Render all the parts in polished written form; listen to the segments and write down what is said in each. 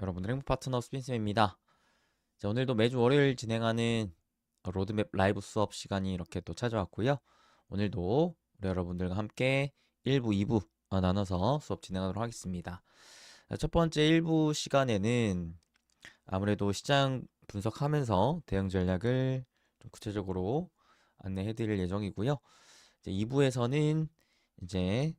여러분들 행복 파트너 스빈쌤입니다. 자, 오늘도 매주 월요일 진행하는 로드맵 라이브 수업 시간이 이렇게 또 찾아왔고요. 오늘도 우리 여러분들과 함께 1부, 2부 나눠서 수업 진행하도록 하겠습니다. 자, 첫 번째 1부 시간에는 아무래도 시장 분석하면서 대응 전략을 좀 구체적으로 안내해 드릴 예정이고요. 이제 2부에서는 이제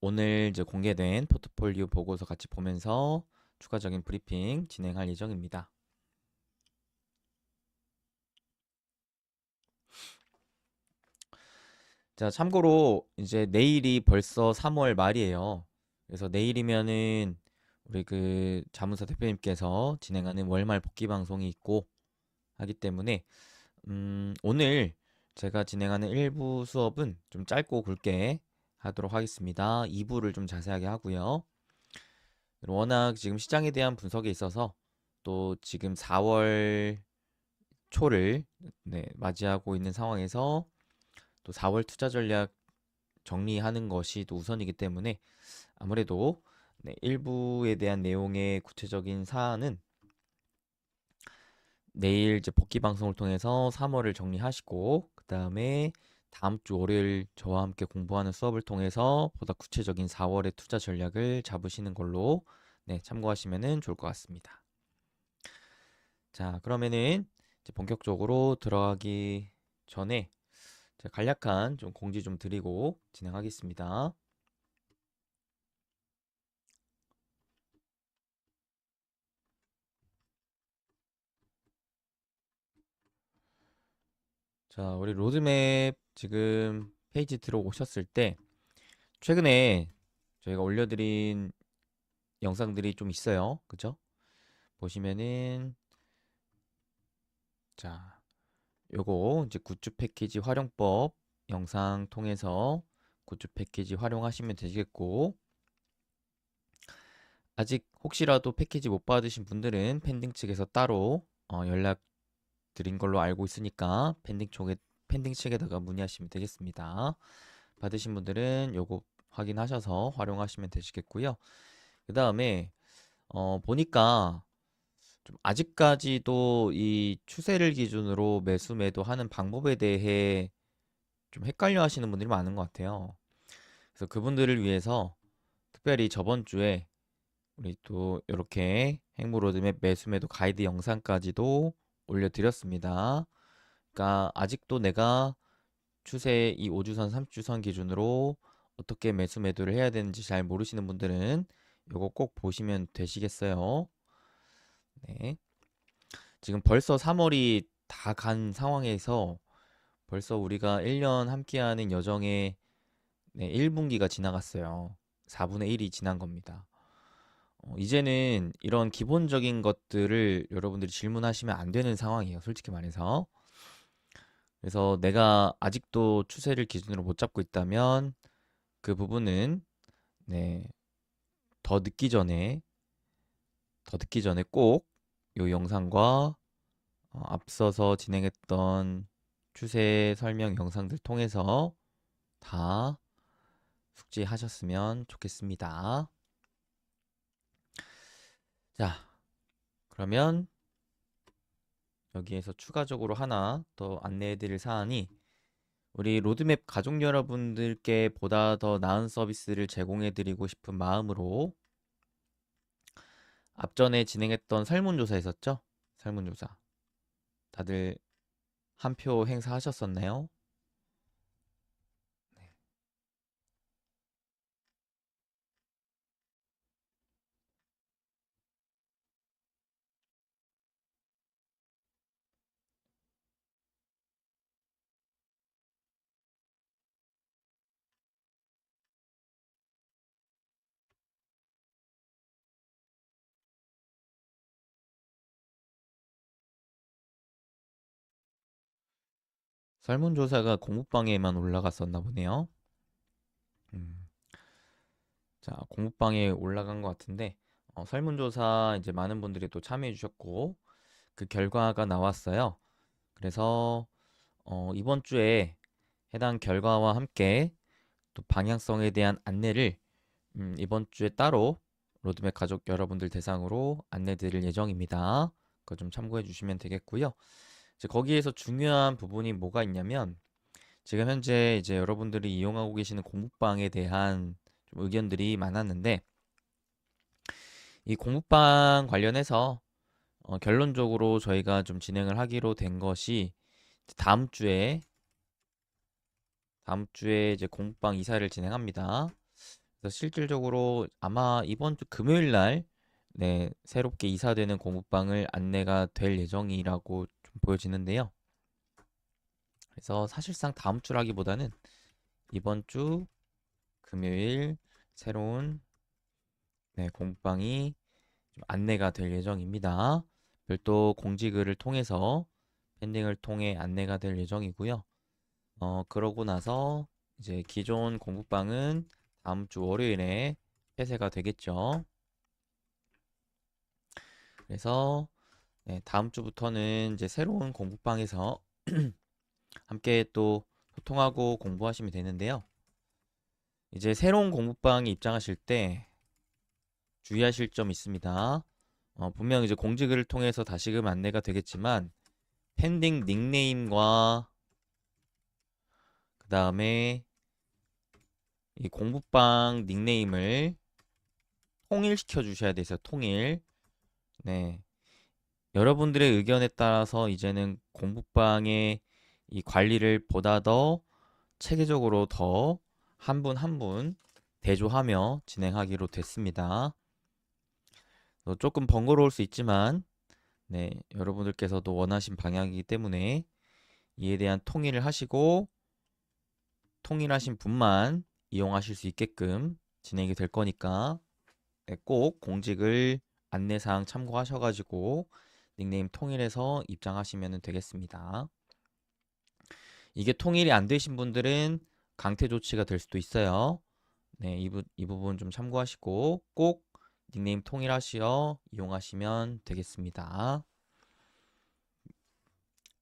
오늘 이제 공개된 포트폴리오 보고서 같이 보면서 추가적인 브리핑 진행할 예정입니다. 자, 참고로 이제 내일이 벌써 3월 말이에요. 그래서 내일이면은 우리 그 자문사 대표님께서 진행하는 월말 복귀 방송이 있고 하기 때문에 오늘 제가 진행하는 1부 수업은 좀 짧고 굵게 하도록 하겠습니다. 2부를 좀 자세하게 하고요. 워낙 지금 시장에 대한 분석에 있어서 또 지금 4월 초를 맞이하고 있는 상황에서 또 4월 투자 전략 정리하는 것이 또 우선이기 때문에 아무래도 일부에 대한 내용의 구체적인 사안은 내일 이제 복귀 방송을 통해서 3월을 정리하시고 그 다음에 다음 주 월요일 저와 함께 공부하는 수업을 통해서 보다 구체적인 4월의 투자 전략을 잡으시는 걸로 참고하시면 좋을 것 같습니다. 자, 그러면은 이제 본격적으로 들어가기 전에 제가 간략한 좀 공지 좀 드리고 진행하겠습니다. 자, 우리 로드맵 지금 페이지 들어오셨을 때 최근에 저희가 올려드린 영상들이 좀 있어요. 그죠? 보시면은 자, 요거 이제 굿즈 패키지 활용법 영상 통해서 굿즈 패키지 활용하시면 되시겠고 아직 혹시라도 패키지 못 받으신 분들은 팬딩 측에서 따로 연락 드린 걸로 알고 있으니까 팬딩 측에다가 문의하시면 되겠습니다. 받으신 분들은 요거 확인하셔서 활용하시면 되시겠고요. 그 다음에 보니까 좀 아직까지도 이 추세를 기준으로 매수 매도하는 방법에 대해 좀 헷갈려 하시는 분들이 많은 것 같아요. 그래서 그분들을 위해서 특별히 저번 주에 우리 또 이렇게 행보 로드맵 매수 매도 가이드 영상까지도 올려드렸습니다. 그러니까 아직도 내가 추세 이 5주선, 3주선 기준으로 어떻게 매수 매도를 해야 되는지 잘 모르시는 분들은 이거 꼭 보시면 되시겠어요. 네. 지금 벌써 3월이 다 간 상황에서 벌써 우리가 1년 함께하는 여정의 1분기가 지나갔어요. 4분의 1이 지난 겁니다. 이제는 이런 기본적인 것들을 여러분들이 질문하시면 안 되는 상황이에요. 솔직히 말해서. 그래서 내가 아직도 추세를 기준으로 못 잡고 있다면 그 부분은 네, 더 늦기 전에 꼭 이 영상과 앞서서 진행했던 추세 설명 영상들 통해서 다 숙지하셨으면 좋겠습니다. 자, 그러면 여기에서 추가적으로 하나 더 안내해 드릴 사안이 우리 로드맵 가족 여러분들께 보다 더 나은 서비스를 제공해 드리고 싶은 마음으로 앞전에 진행했던 설문조사 있었죠? 설문조사. 다들 한 표 행사하셨었나요? 네. 설문조사가 공부방에만 올라갔었나 보네요. 음, 자, 공부방에 올라간 것 같은데 설문조사 이제 많은 분들이 또 참여해 주셨고 그 결과가 나왔어요. 그래서 이번 주에 해당 결과와 함께 또 방향성에 대한 안내를 이번 주에 따로 로드맵 가족 여러분들 대상으로 안내 드릴 예정입니다. 그거 좀 참고해 주시면 되겠고요. 이제 거기에서 중요한 부분이 뭐가 있냐면 지금 현재 이제 여러분들이 이용하고 계시는 공부방에 대한 좀 의견들이 많았는데 이 공부방 관련해서 결론적으로 저희가 좀 진행을 하기로 된 것이 다음 주에 이제 공부방 이사를 진행합니다. 그래서 실질적으로 아마 이번 주 금요일 날 네, 새롭게 이사되는 공부방을 안내가 될 예정이라고 좀 보여지는데요. 그래서 사실상 다음 주라기보다는 이번 주 금요일 새로운 네, 공부방이 좀 안내가 될 예정입니다. 별도 공지글을 통해서 팬딩을 통해 안내가 될 예정이고요. 그러고 나서 이제 기존 공부방은 다음 주 월요일에 폐쇄가 되겠죠. 그래서 네, 다음 주부터는 이제 새로운 공부방에서 함께 또 소통하고 공부하시면 되는데요. 이제 새로운 공부방에 입장하실 때 주의하실 점 있습니다. 분명 이제 공지글을 통해서 다시금 안내가 되겠지만 팬딩 닉네임과 그 다음에 이 공부방 닉네임을 통일시켜 주셔야 돼서 통일. 네. 여러분들의 의견에 따라서 이제는 공부방의 이 관리를 보다 더 체계적으로 더 한 분 한 분 대조하며 진행하기로 됐습니다. 조금 번거로울 수 있지만 네, 여러분들께서도 원하신 방향이기 때문에 이에 대한 통일을 하시고 통일하신 분만 이용하실 수 있게끔 진행이 될 거니까 네, 꼭 공직을 안내사항 참고하셔가지고 닉네임 통일해서 입장하시면 되겠습니다. 이게 통일이 안 되신 분들은 강퇴 조치가 될 수도 있어요. 네, 이 부분 좀 참고하시고 꼭 닉네임 통일하시어 이용하시면 되겠습니다.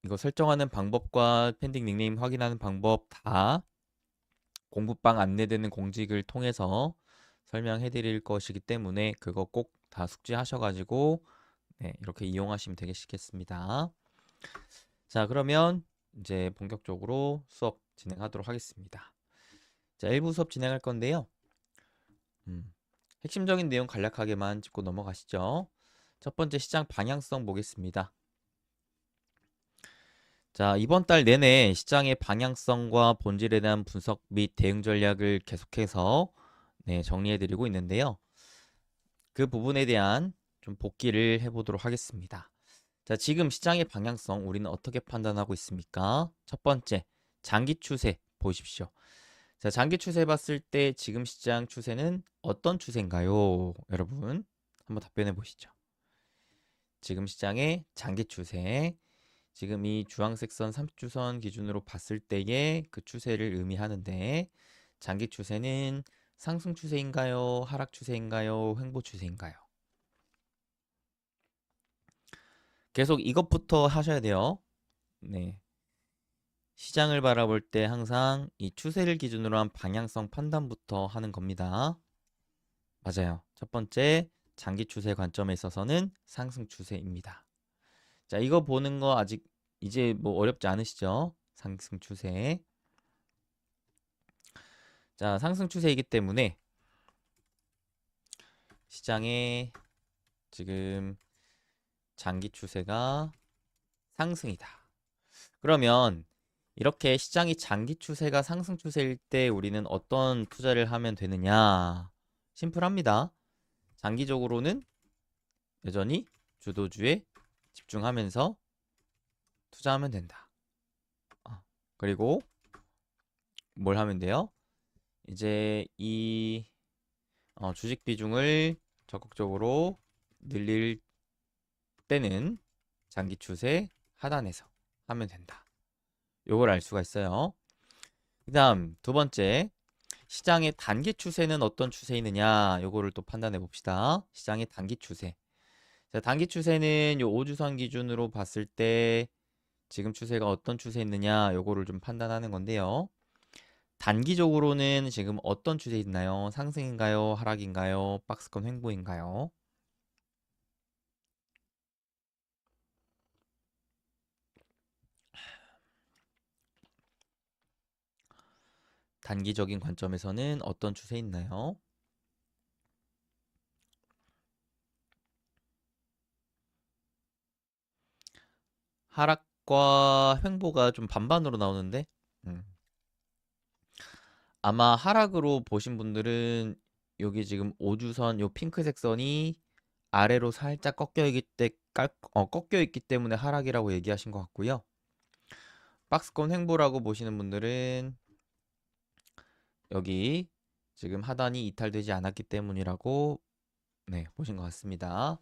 이거 설정하는 방법과 팬딩 닉네임 확인하는 방법 다 공부방 안내되는 공직을 통해서 설명해 드릴 것이기 때문에 그거 꼭 다 숙지하셔가지고 네, 이렇게 이용하시면 되겠습니다. 자, 그러면 이제 본격적으로 수업 진행하도록 하겠습니다. 자, 1부 수업 진행할 건데요. 핵심적인 내용 간략하게만 짚고 넘어가시죠. 첫 번째 시장 방향성 보겠습니다. 자, 이번 달 내내 시장의 방향성과 본질에 대한 분석 및 대응 전략을 계속해서 네, 정리해드리고 있는데요. 그 부분에 대한 좀 복기를 해보도록 하겠습니다. 자, 지금 시장의 방향성 우리는 어떻게 판단하고 있습니까? 첫 번째, 장기 추세 보십시오. 자, 장기 추세 봤을 때 지금 시장 추세는 어떤 추세인가요? 여러분, 한번 답변해 보시죠. 지금 시장의 장기 추세, 지금 이 주황색 선 30주선 기준으로 봤을 때의 그 추세를 의미하는데 장기 추세는 상승 추세인가요? 하락 추세인가요? 횡보 추세인가요? 계속 이것부터 하셔야 돼요. 네. 시장을 바라볼 때 항상 이 추세를 기준으로 한 방향성 판단부터 하는 겁니다. 맞아요. 첫 번째, 장기 추세 관점에 있어서는 상승 추세입니다. 자, 이거 보는 거 아직 이제 뭐 어렵지 않으시죠? 상승 추세. 자, 상승 추세이기 때문에 시장의 지금 장기 추세가 상승이다. 그러면 이렇게 시장이 장기 추세가 상승 추세일 때 우리는 어떤 투자를 하면 되느냐? 심플합니다. 장기적으로는 여전히 주도주에 집중하면서 투자하면 된다. 그리고 뭘 하면 돼요? 이제 이 주식 비중을 적극적으로 늘릴 때는 장기 추세 하단에서 하면 된다. 요걸 알 수가 있어요. 그 다음 두 번째, 시장의 단기 추세는 어떤 추세이느냐 요거를 또 판단해 봅시다. 시장의 단기 추세. 자, 단기 추세는 요 5주선 기준으로 봤을 때 지금 추세가 어떤 추세있느냐 요거를 좀 판단하는 건데요. 단기적으로는 지금 어떤 추세 있나요? 상승인가요? 하락인가요? 박스권 횡보인가요? 단기적인 관점에서는 어떤 추세 있나요? 하락과 횡보가 좀 반반으로 나오는데 음. 아마 하락으로 보신 분들은 여기 지금 5주선 요 핑크색 선이 아래로 살짝 꺾여 있기 때문에 하락이라고 얘기하신 것 같고요. 박스권 횡보라고 보시는 분들은 여기 지금 하단이 이탈되지 않았기 때문이라고 보신 것 같습니다.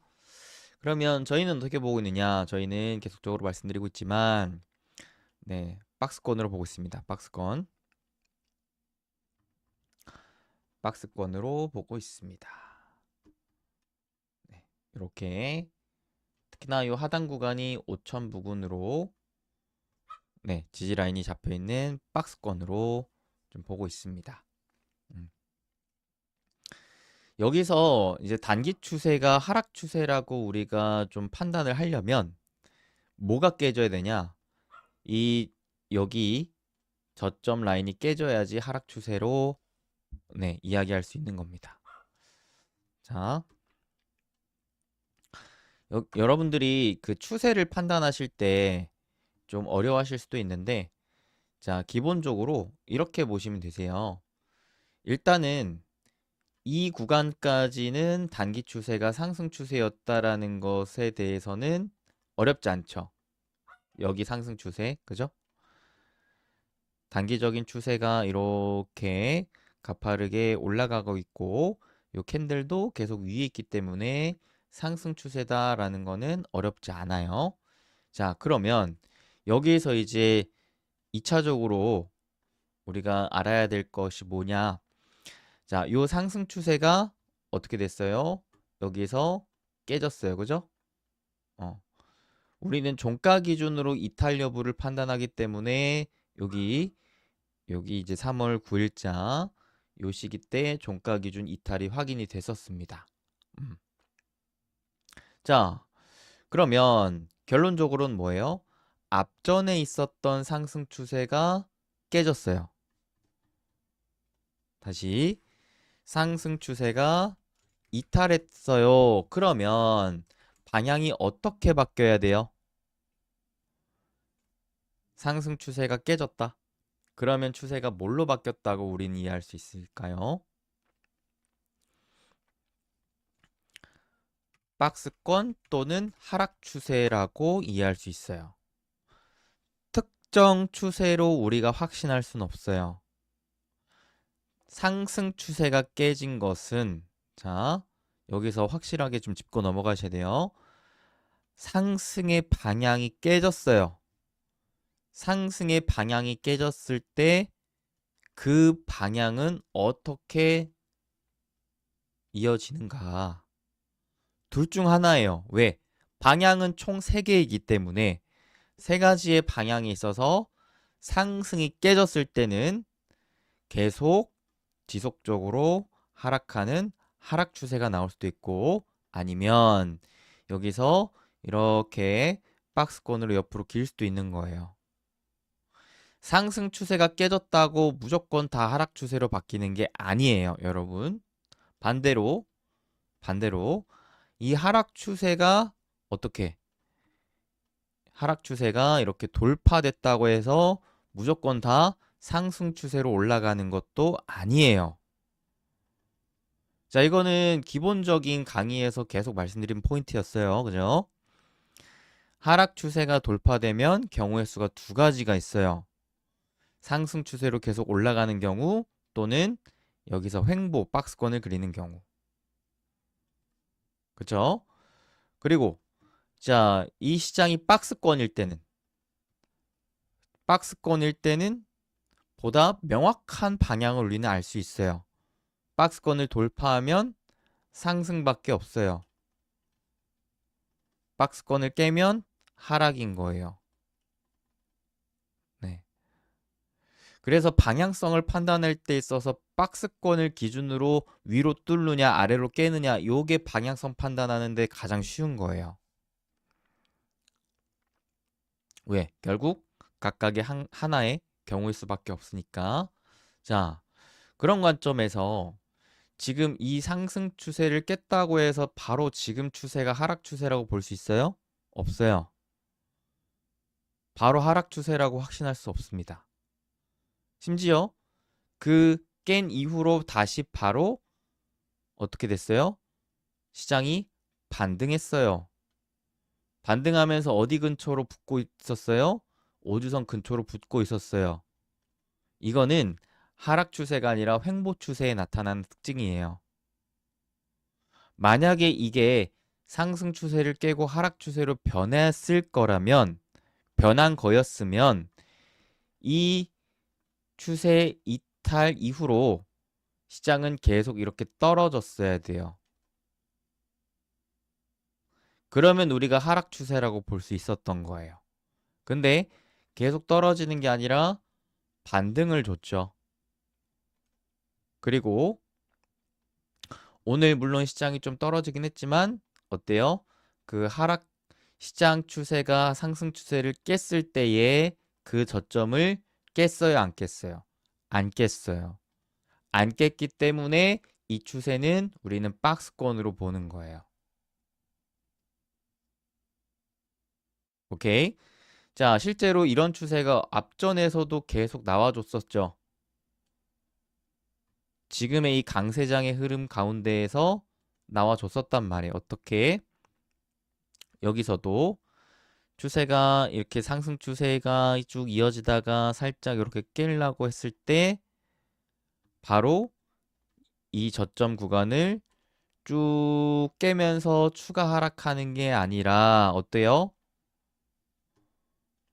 그러면 저희는 어떻게 보고 있느냐? 저희는 계속적으로 말씀드리고 있지만 박스권으로 보고 있습니다. 박스권으로 보고 있습니다. 이렇게 특히나 이 하단 구간이 5천 부근으로 지지 라인이 잡혀 있는 박스권으로 좀 보고 있습니다. 여기서 이제 단기 추세가 하락 추세라고 우리가 좀 판단을 하려면 뭐가 깨져야 되냐? 여기 저점 라인이 깨져야지 하락 추세로 이야기할 수 있는 겁니다. 자, 여러분들이 그 추세를 판단하실 때 좀 어려워하실 수도 있는데, 자, 기본적으로 이렇게 보시면 되세요. 일단은 이 구간까지는 단기 추세가 상승 추세였다라는 것에 대해서는 어렵지 않죠. 여기 상승 추세, 그죠? 단기적인 추세가 이렇게 가파르게 올라가고 있고 요 캔들도 계속 위에 있기 때문에 상승 추세다라는 거는 어렵지 않아요. 자, 그러면 여기에서 이제 2차적으로 우리가 알아야 될 것이 뭐냐? 자, 요 상승 추세가 어떻게 됐어요? 여기서 깨졌어요. 그죠? 어. 우리는 종가 기준으로 이탈 여부를 판단하기 때문에 여기 이제 3월 9일자 요 시기 때 종가 기준 이탈이 확인이 됐었습니다. 자, 그러면 결론적으로는 뭐예요? 앞전에 있었던 상승 추세가 깨졌어요. 다시 상승 추세가 이탈했어요. 그러면 방향이 어떻게 바뀌어야 돼요? 상승 추세가 깨졌다. 그러면 추세가 뭘로 바뀌었다고 우리는 이해할 수 있을까요? 박스권 또는 하락 추세라고 이해할 수 있어요. 특정 추세로 우리가 확신할 순 없어요. 상승 추세가 깨진 것은 자, 여기서 확실하게 좀 짚고 넘어가셔야 돼요. 상승의 방향이 깨졌어요. 상승의 방향이 깨졌을 때 그 방향은 어떻게 이어지는가? 둘 중 하나예요. 왜? 방향은 총 3개이기 때문에 3가지의 방향이 있어서 상승이 깨졌을 때는 계속 지속적으로 하락하는 하락 추세가 나올 수도 있고 아니면 여기서 이렇게 박스권으로 옆으로 길 수도 있는 거예요. 상승 추세가 깨졌다고 무조건 다 하락 추세로 바뀌는 게 아니에요, 여러분. 반대로 이 하락 추세가 어떻게 하락 추세가 이렇게 돌파됐다고 해서 무조건 다 상승 추세로 올라가는 것도 아니에요. 자, 이거는 기본적인 강의에서 계속 말씀드린 포인트였어요. 그죠? 하락 추세가 돌파되면 경우의 수가 2가지가 있어요. 상승 추세로 계속 올라가는 경우 또는 여기서 횡보, 박스권을 그리는 경우. 그쵸? 그리고 자, 이 시장이 박스권일 때는 보다 명확한 방향을 우리는 알 수 있어요. 박스권을 돌파하면 상승밖에 없어요. 박스권을 깨면 하락인 거예요. 네. 그래서 방향성을 판단할 때 있어서 박스권을 기준으로 위로 뚫느냐 아래로 깨느냐 요게 방향성 판단하는데 가장 쉬운 거예요. 왜? 결국 각각의 하나의 경우일 수밖에 없으니까. 자, 그런 관점에서 지금 이 상승 추세를 깼다고 해서 바로 지금 추세가 하락 추세라고 볼 수 있어요? 없어요. 바로 하락 추세라고 확신할 수 없습니다. 심지어 그 깬 이후로 다시 바로 어떻게 됐어요? 시장이 반등했어요. 반등하면서 어디 근처로 붙고 있었어요? 5주선 근처로 붙고 있었어요. 이거는 하락 추세가 아니라 횡보 추세에 나타나는 특징이에요. 만약에 이게 상승 추세를 깨고 하락 추세로 변했을 거라면, 변한 거였으면 이 추세 이탈 이후로 시장은 계속 이렇게 떨어졌어야 돼요. 그러면 우리가 하락 추세라고 볼 수 있었던 거예요. 근데 계속 떨어지는 게 아니라 반등을 줬죠. 그리고 오늘 물론 시장이 좀 떨어지긴 했지만 어때요? 그 하락 시장 추세가 상승 추세를 깼을 때에 그 저점을 깼어요, 안 깼어요? 안 깼어요. 안 깼기 때문에 이 추세는 우리는 박스권으로 보는 거예요. 오케이? 자, 실제로 이런 추세가 앞전에서도 계속 나와줬었죠. 지금의 이 강세장의 흐름 가운데에서 나와줬었단 말이에요. 어떻게? 여기서도 추세가 이렇게 상승 추세가 쭉 이어지다가 살짝 이렇게 깨려고 했을 때 바로 이 저점 구간을 쭉 깨면서 추가 하락하는 게 아니라 어때요?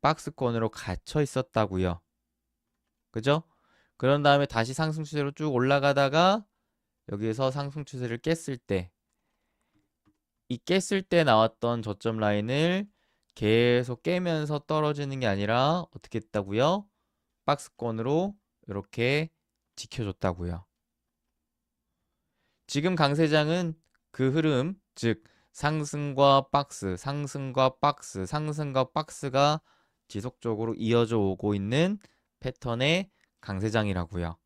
박스권으로 갇혀 있었다고요. 그죠? 그런 다음에 다시 상승 추세로 쭉 올라가다가 여기에서 상승 추세를 깼을 때 이 깼을 때 나왔던 저점 라인을 계속 깨면서 떨어지는 게 아니라 어떻게 했다고요? 박스권으로 이렇게 지켜줬다고요. 지금 강세장은 그 흐름, 즉 상승과 박스, 상승과 박스, 상승과 박스가 지속적으로 이어져 오고 있는 패턴의 강세장이라고요.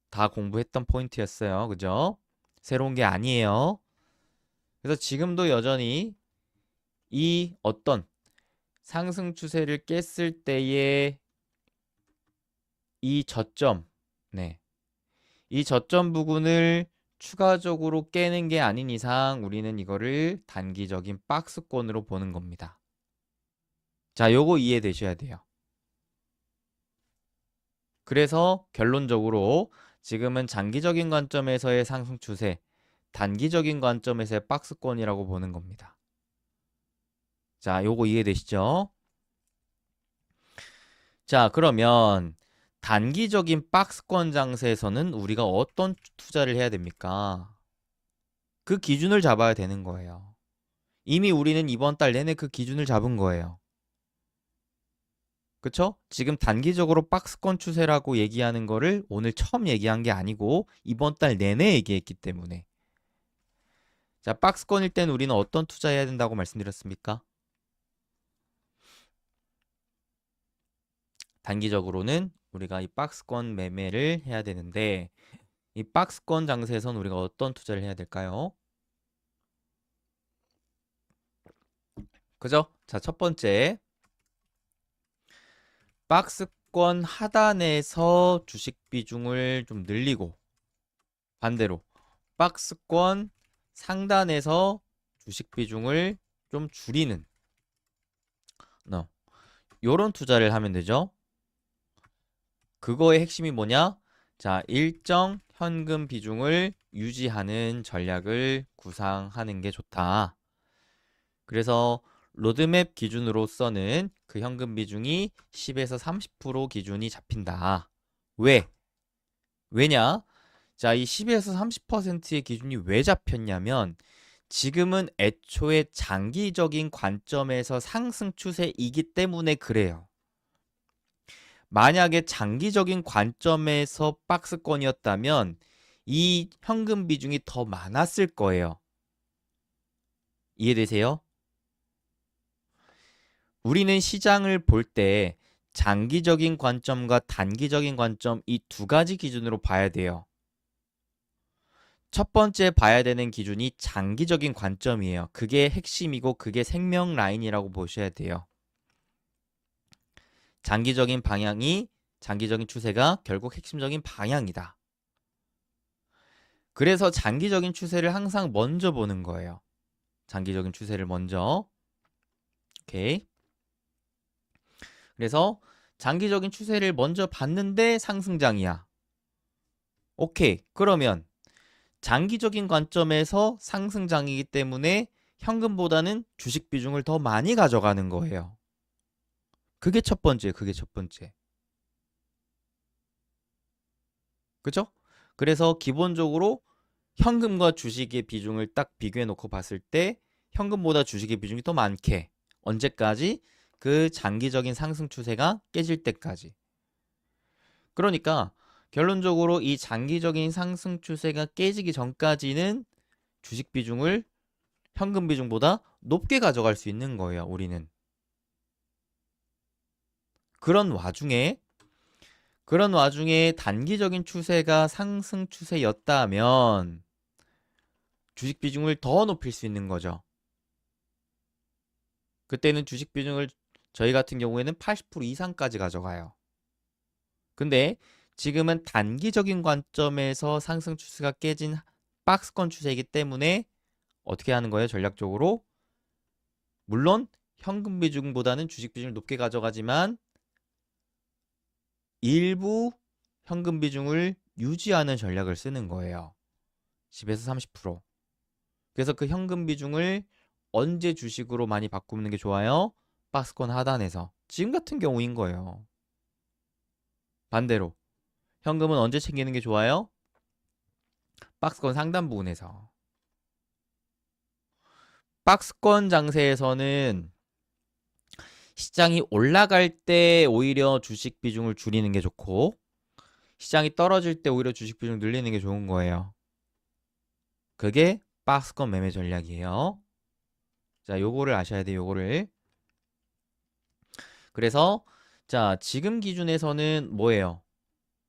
다 공부했던 포인트였어요. 그죠? 새로운 게 아니에요. 그래서 지금도 여전히 이 어떤 상승 추세를 깼을 때의 이 저점, 네. 이 저점 부근을 추가적으로 깨는 게 아닌 이상 우리는 이거를 단기적인 박스권으로 보는 겁니다. 자, 요거 이해되셔야 돼요. 그래서 결론적으로 지금은 장기적인 관점에서의 상승 추세, 단기적인 관점에서의 박스권이라고 보는 겁니다. 자, 요거 이해되시죠? 자, 그러면 단기적인 박스권 장세에서는 우리가 어떤 투자를 해야 됩니까? 그 기준을 잡아야 되는 거예요. 이미 우리는 이번 달 내내 그 기준을 잡은 거예요. 그쵸? 지금 단기적으로 박스권 추세라고 얘기하는 거를 오늘 처음 얘기한 게 아니고 이번 달 내내 얘기했기 때문에. 자, 박스권일 땐 우리는 어떤 투자해야 된다고 말씀드렸습니까? 단기적으로는 우리가 이 박스권 매매를 해야 되는데 이 박스권 장세에선 우리가 어떤 투자를 해야 될까요? 그죠? 자, 첫 번째 박스권 하단에서 주식 비중을 좀 늘리고 반대로 박스권 상단에서 주식 비중을 좀 줄이는 요런 투자를 하면 되죠. 그거의 핵심이 뭐냐? 자, 일정 현금 비중을 유지하는 전략을 구상하는 게 좋다. 그래서 로드맵 기준으로서는 그 현금 비중이 10에서 30% 기준이 잡힌다. 왜? 왜냐? 자, 이 10에서 30%의 기준이 왜 잡혔냐면 지금은 애초에 장기적인 관점에서 상승 추세이기 때문에 그래요. 만약에 장기적인 관점에서 박스권이었다면 이 현금 비중이 더 많았을 거예요. 이해되세요? 우리는 시장을 볼 때 장기적인 관점과 단기적인 관점 이 두 가지 기준으로 봐야 돼요. 첫 번째 봐야 되는 기준이 장기적인 관점이에요. 그게 핵심이고 그게 생명 라인이라고 보셔야 돼요. 장기적인 추세가 결국 핵심적인 방향이다. 그래서 장기적인 추세를 항상 먼저 보는 거예요. 장기적인 추세를 먼저. 오케이. 그래서 장기적인 추세를 먼저 봤는데 상승장이야. 오케이. 그러면 장기적인 관점에서 상승장이기 때문에 현금보다는 주식 비중을 더 많이 가져가는 거예요. 그게 첫 번째. 그죠? 그래서 기본적으로 현금과 주식의 비중을 딱 비교해 놓고 봤을 때 현금보다 주식의 비중이 더 많게. 언제까지? 그 장기적인 상승 추세가 깨질 때까지. 그러니까 결론적으로 이 장기적인 상승 추세가 깨지기 전까지는 주식 비중을 현금 비중보다 높게 가져갈 수 있는 거예요, 우리는. 그런 와중에 단기적인 추세가 상승 추세였다면 주식 비중을 더 높일 수 있는 거죠. 그때는 주식 비중을 저희 같은 경우에는 80% 이상까지 가져가요. 근데 지금은 단기적인 관점에서 상승 추세가 깨진 박스권 추세이기 때문에 어떻게 하는 거예요? 전략적으로 물론 현금 비중보다는 주식 비중을 높게 가져가지만 일부 현금 비중을 유지하는 전략을 쓰는 거예요. 10에서 30%. 그래서 그 현금 비중을 언제 주식으로 많이 바꾸는 게 좋아요? 박스권 하단에서. 지금 같은 경우인 거예요. 반대로 현금은 언제 챙기는 게 좋아요? 박스권 상단 부분에서. 박스권 장세에서는 시장이 올라갈 때 오히려 주식 비중을 줄이는 게 좋고 시장이 떨어질 때 오히려 주식 비중 늘리는 게 좋은 거예요. 그게 박스권 매매 전략이에요. 자, 요거를 아셔야 돼요. 요거를. 그래서 자, 지금 기준에서는 뭐예요?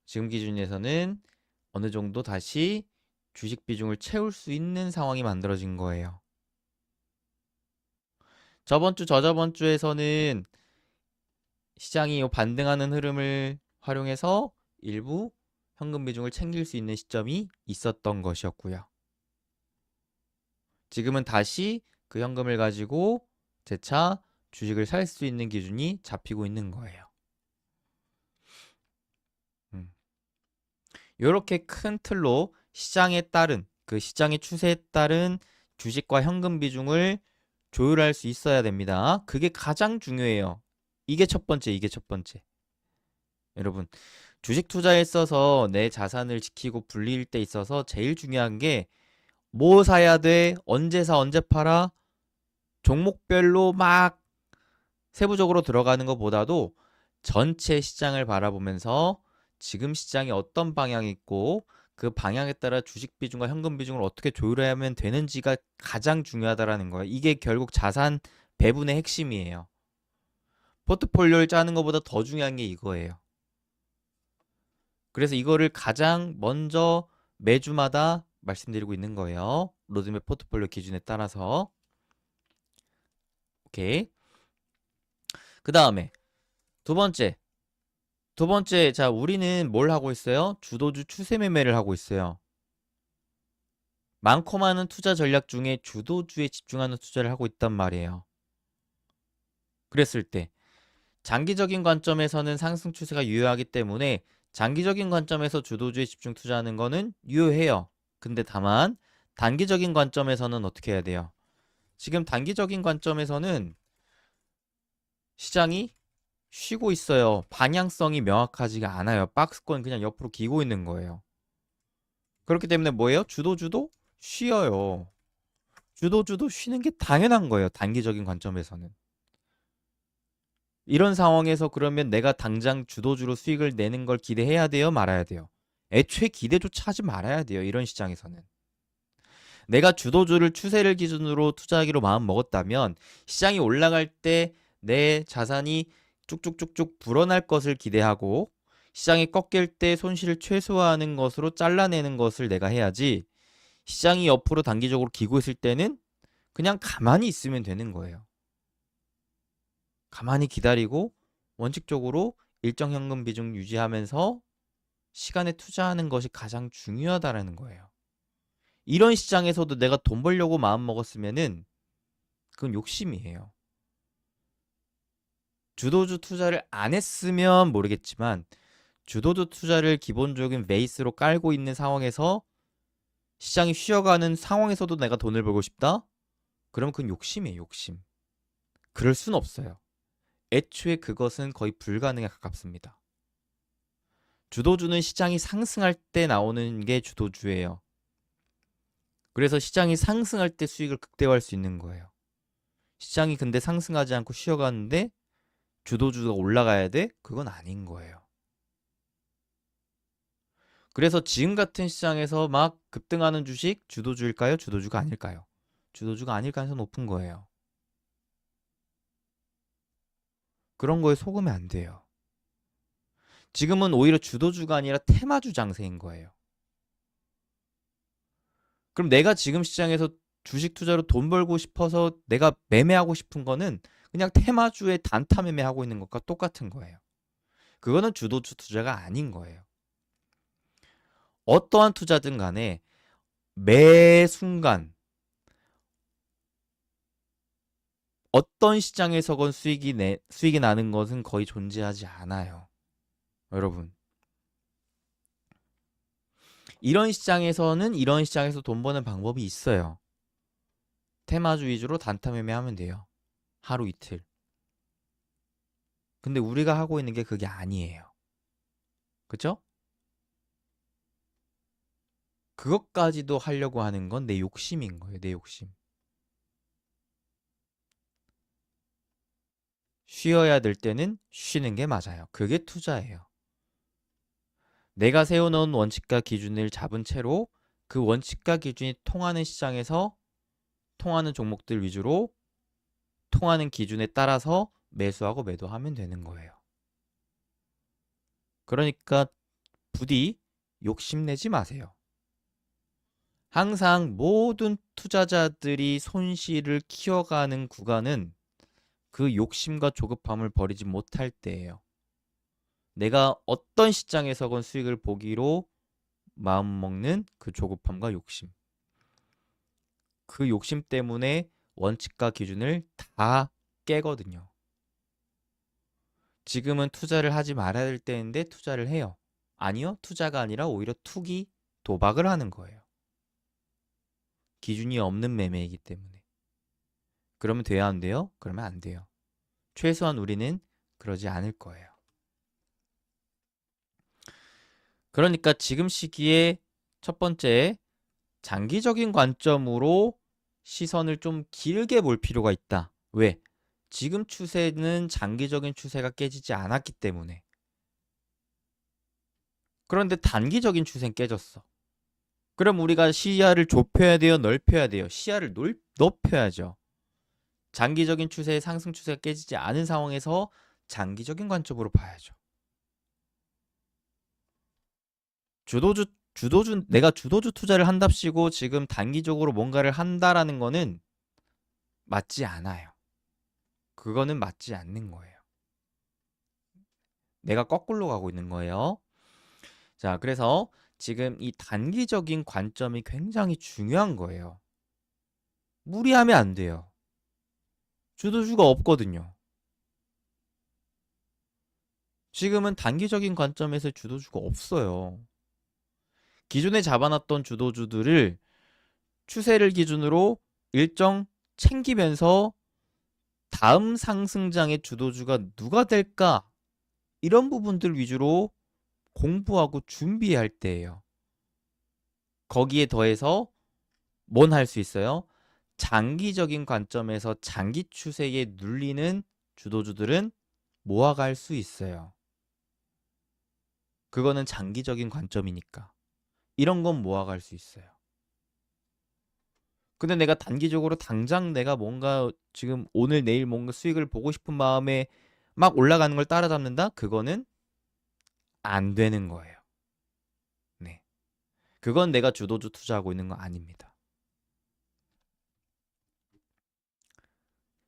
지금 기준에서는 어느 정도 다시 주식 비중을 채울 수 있는 상황이 만들어진 거예요. 저번 주, 저저번 주에서는 시장이 반등하는 흐름을 활용해서 일부 현금 비중을 챙길 수 있는 시점이 있었던 것이었고요. 지금은 다시 그 현금을 가지고 재차 주식을 살 수 있는 기준이 잡히고 있는 거예요. 이렇게 큰 틀로 시장에 따른 그 시장의 추세에 따른 주식과 현금 비중을 조율할 수 있어야 됩니다. 그게 가장 중요해요. 이게 첫 번째. 여러분, 주식 투자에 있어서 내 자산을 지키고 불릴 때 있어서 제일 중요한 게 뭐 사야 돼? 언제 사? 언제 팔아? 종목별로 막 세부적으로 들어가는 것보다도 전체 시장을 바라보면서 지금 시장이 어떤 방향이 있고 그 방향에 따라 주식 비중과 현금 비중을 어떻게 조율하면 되는지가 가장 중요하다라는 거예요. 이게 결국 자산 배분의 핵심이에요. 포트폴리오를 짜는 것보다 더 중요한 게 이거예요. 그래서 이거를 가장 먼저 매주마다 말씀드리고 있는 거예요. 로드맵 포트폴리오 기준에 따라서. 오케이. 그 다음에 두 번째, 자, 우리는 뭘 하고 있어요? 주도주 추세 매매를 하고 있어요. 많고 많은 투자 전략 중에 주도주에 집중하는 투자를 하고 있단 말이에요. 그랬을 때 장기적인 관점에서는 상승 추세가 유효하기 때문에 장기적인 관점에서 주도주에 집중 투자하는 거는 유효해요. 근데 다만 단기적인 관점에서는 어떻게 해야 돼요? 지금 단기적인 관점에서는 시장이 쉬고 있어요. 방향성이 명확하지가 않아요. 박스권 그냥 옆으로 기고 있는 거예요. 그렇기 때문에 뭐예요? 주도주도 쉬어요. 주도주도 쉬는 게 당연한 거예요. 단기적인 관점에서는. 이런 상황에서 그러면 내가 당장 주도주로 수익을 내는 걸 기대해야 돼요? 말아야 돼요? 애초에 기대조차 하지 말아야 돼요. 이런 시장에서는. 내가 주도주를 추세를 기준으로 투자하기로 마음 먹었다면 시장이 올라갈 때 내 자산이 쭉쭉쭉쭉 불어날 것을 기대하고 시장이 꺾일 때 손실을 최소화하는 것으로 잘라내는 것을 내가 해야지, 시장이 옆으로 단기적으로 기고 있을 때는 그냥 가만히 있으면 되는 거예요. 가만히 기다리고 원칙적으로 일정 현금 비중 유지하면서 시간에 투자하는 것이 가장 중요하다라는 거예요. 이런 시장에서도 내가 돈 벌려고 마음 먹었으면은 그건 욕심이에요. 주도주 투자를 안 했으면 모르겠지만 주도주 투자를 기본적인 베이스로 깔고 있는 상황에서 시장이 쉬어가는 상황에서도 내가 돈을 벌고 싶다? 그럼 그건 욕심이에요, 욕심. 그럴 순 없어요. 애초에 그것은 거의 불가능에 가깝습니다. 주도주는 시장이 상승할 때 나오는 게 주도주예요. 그래서 시장이 상승할 때 수익을 극대화할 수 있는 거예요. 시장이 근데 상승하지 않고 쉬어가는데 주도주가 올라가야 돼? 그건 아닌 거예요. 그래서 지금 같은 시장에서 막 급등하는 주식 주도주일까요? 주도주가 아닐까요? 주도주가 아닐 가능성이 높은 거예요. 그런 거에 속으면 안 돼요. 지금은 오히려 주도주가 아니라 테마주 장세인 거예요. 그럼 내가 지금 시장에서 주식 투자로 돈 벌고 싶어서 내가 매매하고 싶은 거는 그냥 테마주에 단타 매매하고 있는 것과 똑같은 거예요. 그거는 주도주 투자가 아닌 거예요. 어떠한 투자든 간에 매 순간 어떤 시장에서건 수익이 나는 것은 거의 존재하지 않아요. 여러분. 이런 시장에서는 이런 시장에서 돈 버는 방법이 있어요. 테마주 위주로 단타 매매하면 돼요. 하루 이틀. 근데 우리가 하고 있는 게 그게 아니에요. 그죠? 그것까지도 하려고 하는 건 내 욕심인 거예요. 내 욕심. 쉬어야 될 때는 쉬는 게 맞아요. 그게 투자예요. 내가 세워놓은 원칙과 기준을 잡은 채로 그 원칙과 기준이 통하는 시장에서 통하는 종목들 위주로 통하는 기준에 따라서 매수하고 매도하면 되는 거예요. 그러니까 부디 욕심내지 마세요. 항상 모든 투자자들이 손실을 키워가는 구간은 그 욕심과 조급함을 버리지 못할 때예요. 내가 어떤 시장에서건 수익을 보기로 마음먹는 그 조급함과 욕심. 그 욕심 때문에 원칙과 기준을 다 깨거든요. 지금은 투자를 하지 말아야 될 때인데 투자를 해요. 아니요, 투자가 아니라 오히려 투기, 도박을 하는 거예요. 기준이 없는 매매이기 때문에. 그러면 돼야 안 돼요? 그러면 안 돼요. 최소한 우리는 그러지 않을 거예요. 그러니까 지금 시기에 첫 번째, 장기적인 관점으로 시선을 좀 길게 볼 필요가 있다. 왜? 지금 추세는 장기적인 추세가 깨지지 않았기 때문에. 그런데 단기적인 추세는 깨졌어. 그럼 우리가 시야를 좁혀야 돼요? 넓혀야 돼요? 시야를 높여야죠. 장기적인 추세의 상승 추세가 깨지지 않은 상황에서 장기적인 관점으로 봐야죠. 내가 주도주 투자를 한답시고 지금 단기적으로 뭔가를 한다라는 거는 맞지 않아요. 그거는 맞지 않는 거예요. 내가 거꾸로 가고 있는 거예요. 자, 그래서 지금 이 단기적인 관점이 굉장히 중요한 거예요. 무리하면 안 돼요. 주도주가 없거든요. 지금은 단기적인 관점에서 주도주가 없어요. 기존에 잡아놨던 주도주들을 추세를 기준으로 일정 챙기면서 다음 상승장의 주도주가 누가 될까? 이런 부분들 위주로 공부하고 준비할 때예요. 거기에 더해서 뭔 할 수 있어요? 장기적인 관점에서 장기 추세에 눌리는 주도주들은 모아갈 수 있어요. 그거는 장기적인 관점이니까. 이런 건 모아갈 수 있어요. 근데 내가 단기적으로 당장 내가 뭔가 지금 오늘 내일 뭔가 수익을 보고 싶은 마음에 막 올라가는 걸 따라잡는다? 그거는 안 되는 거예요. 네. 그건 내가 주도주 투자하고 있는 거 아닙니다.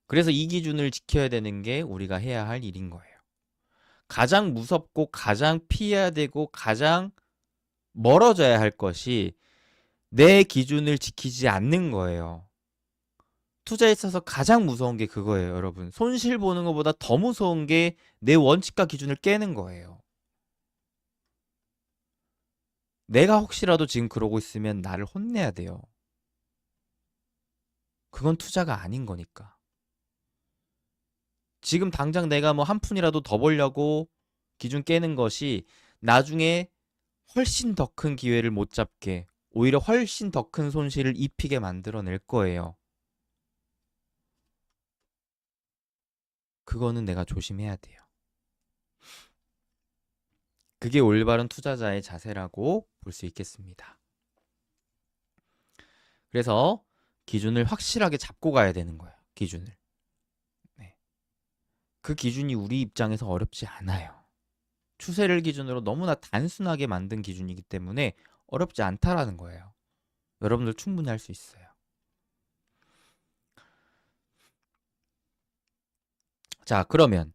그래서 이 기준을 지켜야 되는 게 우리가 해야 할 일인 거예요. 가장 무섭고 가장 피해야 되고 가장 멀어져야 할 것이 내 기준을 지키지 않는 거예요. 투자에 있어서 가장 무서운 게 그거예요, 여러분. 손실 보는 것보다 더 무서운 게 내 원칙과 기준을 깨는 거예요. 내가 혹시라도 지금 그러고 있으면 나를 혼내야 돼요. 그건 투자가 아닌 거니까. 지금 당장 내가 뭐 한 푼이라도 더 벌려고 기준 깨는 것이 나중에 훨씬 더 큰 기회를 못 잡게, 오히려 훨씬 더 큰 손실을 입히게 만들어낼 거예요. 그거는 내가 조심해야 돼요. 그게 올바른 투자자의 자세라고 볼 수 있겠습니다. 그래서 기준을 확실하게 잡고 가야 되는 거예요. 기준을. 네. 그 기준이 우리 입장에서 어렵지 않아요. 추세를 기준으로 너무나 단순하게 만든 기준이기 때문에 어렵지 않다라는 거예요. 여러분들 충분히 할 수 있어요. 자, 그러면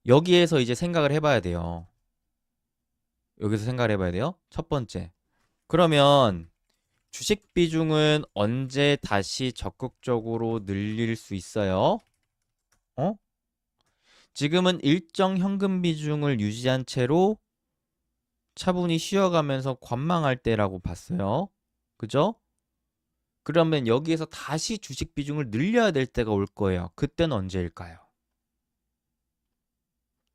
여기에서 이제 생각을 해봐야 돼요. 여기서 생각을 해봐야 돼요. 첫 번째. 그러면 주식 비중은 언제 다시 적극적으로 늘릴 수 있어요? 어? 지금은 일정 현금 비중을 유지한 채로 차분히 쉬어가면서 관망할 때라고 봤어요. 그죠? 그러면 여기에서 다시 주식 비중을 늘려야 될 때가 올 거예요. 그때는 언제일까요?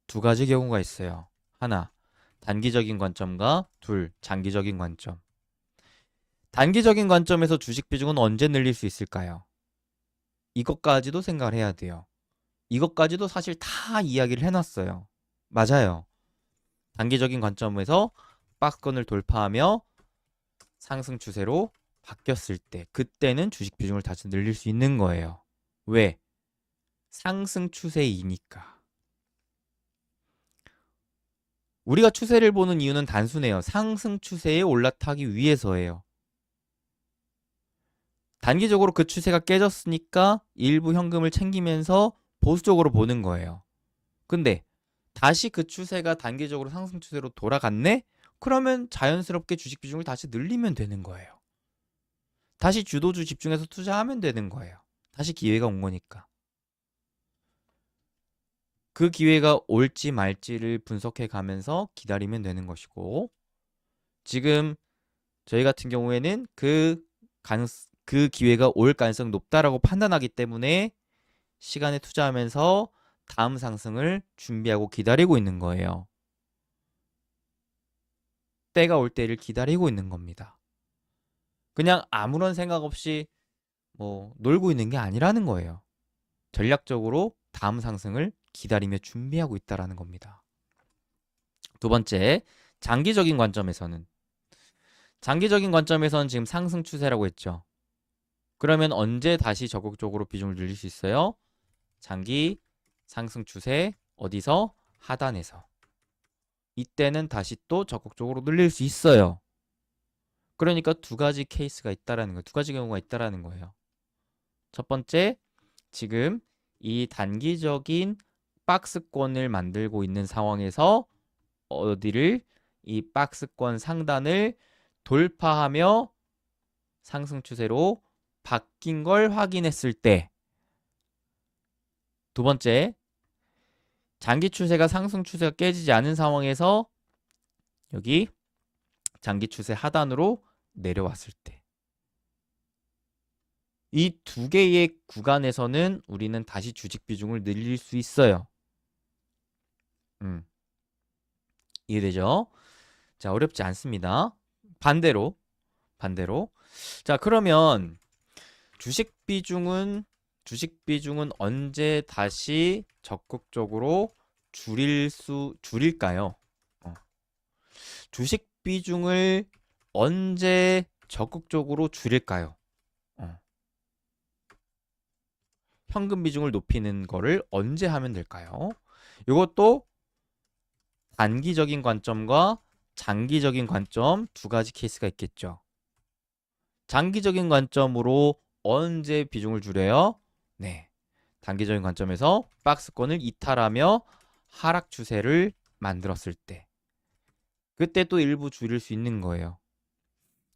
두 가지 경우가 있어요. 하나, 단기적인 관점과 둘, 장기적인 관점. 단기적인 관점에서 주식 비중은 언제 늘릴 수 있을까요? 이것까지도 생각을 해야 돼요. 이것까지도 사실 다 이야기를 해놨어요. 맞아요. 단기적인 관점에서 박스권을 돌파하며 상승 추세로 바뀌었을 때 그때는 주식 비중을 다시 늘릴 수 있는 거예요. 왜? 상승 추세이니까. 우리가 추세를 보는 이유는 단순해요. 상승 추세에 올라타기 위해서예요. 단기적으로 그 추세가 깨졌으니까 일부 현금을 챙기면서 보수적으로 보는 거예요. 근데 다시 그 추세가 단기적으로 상승 추세로 돌아갔네? 그러면 자연스럽게 주식 비중을 다시 늘리면 되는 거예요. 다시 주도주 집중해서 투자하면 되는 거예요. 다시 기회가 온 거니까. 그 기회가 올지 말지를 분석해 가면서 기다리면 되는 것이고, 지금 저희 같은 경우에는 그 기회가 올 가능성이 높다라고 판단하기 때문에 시간에 투자하면서 다음 상승을 준비하고 기다리고 있는 거예요. 때가 올 때를 기다리고 있는 겁니다. 그냥 아무런 생각 없이 뭐 놀고 있는 게 아니라는 거예요. 전략적으로 다음 상승을 기다리며 준비하고 있다라는 겁니다. 두 번째, 장기적인 관점에서는 지금 상승 추세라고 했죠. 그러면 언제 다시 적극적으로 비중을 늘릴 수 있어요? 장기 상승 추세 어디서? 하단에서. 이때는 다시 또 적극적으로 늘릴 수 있어요. 그러니까 두 가지 케이스가 있다라는 거예요. 두 가지 경우가 있다라는 거예요. 첫 번째, 지금 이 단기적인 박스권을 만들고 있는 상황에서 어디를 이 박스권 상단을 돌파하며 상승 추세로 바뀐 걸 확인했을 때, 두 번째, 장기 추세가 상승 추세가 깨지지 않은 상황에서 여기 장기 추세 하단으로 내려왔을 때, 이 두 개의 구간에서는 우리는 다시 주식 비중을 늘릴 수 있어요. 이해되죠? 자, 어렵지 않습니다. 반대로. 자, 그러면 주식 비중은 언제 다시 적극적으로 줄일까요? 주식 비중을 언제 적극적으로 줄일까요? 현금 비중을 높이는 거를 언제 하면 될까요? 이것도 단기적인 관점과 장기적인 관점 두 가지 케이스가 있겠죠. 장기적인 관점으로 언제 비중을 줄여요? 네. 단기적인 관점에서 박스권을 이탈하며 하락 추세를 만들었을 때. 그때 또 일부 줄일 수 있는 거예요.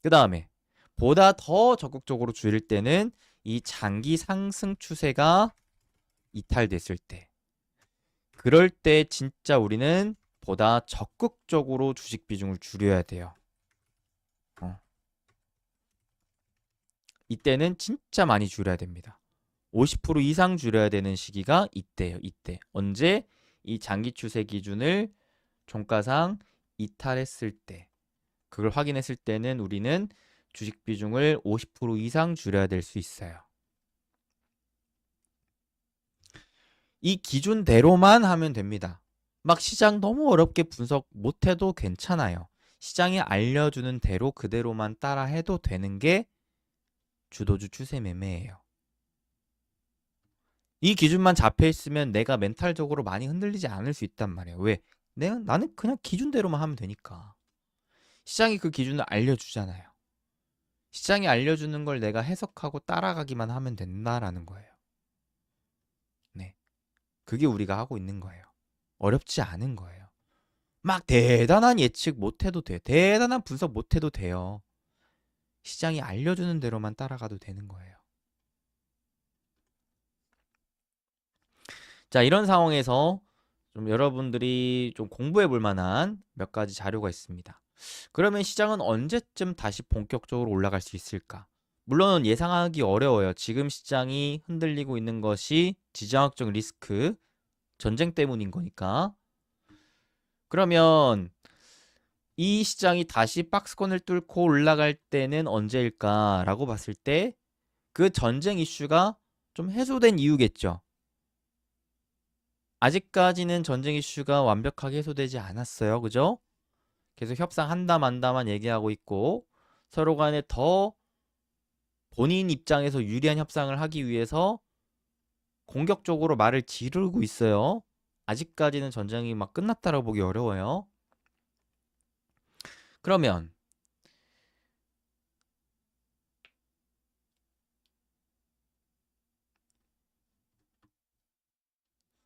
그 다음에 보다 더 적극적으로 줄일 때는 이 장기 상승 추세가 이탈됐을 때. 그럴 때 진짜 우리는 보다 적극적으로 주식 비중을 줄여야 돼요. 이때는 진짜 많이 줄여야 됩니다. 50% 이상 줄여야 되는 시기가 이때예요. 이때. 언제? 이 장기 추세 기준을 종가상 이탈했을 때. 그걸 확인했을 때는 우리는 주식 비중을 50% 이상 줄여야 될 수 있어요. 이 기준대로만 하면 됩니다. 막 시장 너무 어렵게 분석 못해도 괜찮아요. 시장이 알려주는 대로 그대로만 따라 해도 되는 게 주도주 추세 매매예요. 이 기준만 잡혀 있으면 내가 멘탈적으로 많이 흔들리지 않을 수 있단 말이에요. 왜? 나는 그냥 기준대로만 하면 되니까. 시장이 그 기준을 알려주잖아요. 시장이 알려주는 걸 내가 해석하고 따라가기만 하면 된다라는 거예요. 네. 그게 우리가 하고 있는 거예요. 어렵지 않은 거예요. 막 대단한 예측 못해도 돼. 대단한 분석 못해도 돼요. 시장이 알려주는 대로만 따라가도 되는 거예요. 자, 이런 상황에서 좀 여러분들이 좀 공부해 볼 만한 몇 가지 자료가 있습니다. 그러면 시장은 언제쯤 다시 본격적으로 올라갈 수 있을까? 물론 예상하기 어려워요. 지금 시장이 흔들리고 있는 것이 지정학적 리스크, 전쟁 때문인 거니까. 그러면 이 시장이 다시 박스권을 뚫고 올라갈 때는 언제일까라고 봤을 때 그 전쟁 이슈가 좀 해소된 이유겠죠. 아직까지는 전쟁 이슈가 완벽하게 해소되지 않았어요. 그죠? 계속 협상한다 만다만 얘기하고 있고 서로 간에 더 본인 입장에서 유리한 협상을 하기 위해서 공격적으로 말을 지르고 있어요. 아직까지는 전쟁이 막 끝났다라고 보기 어려워요. 그러면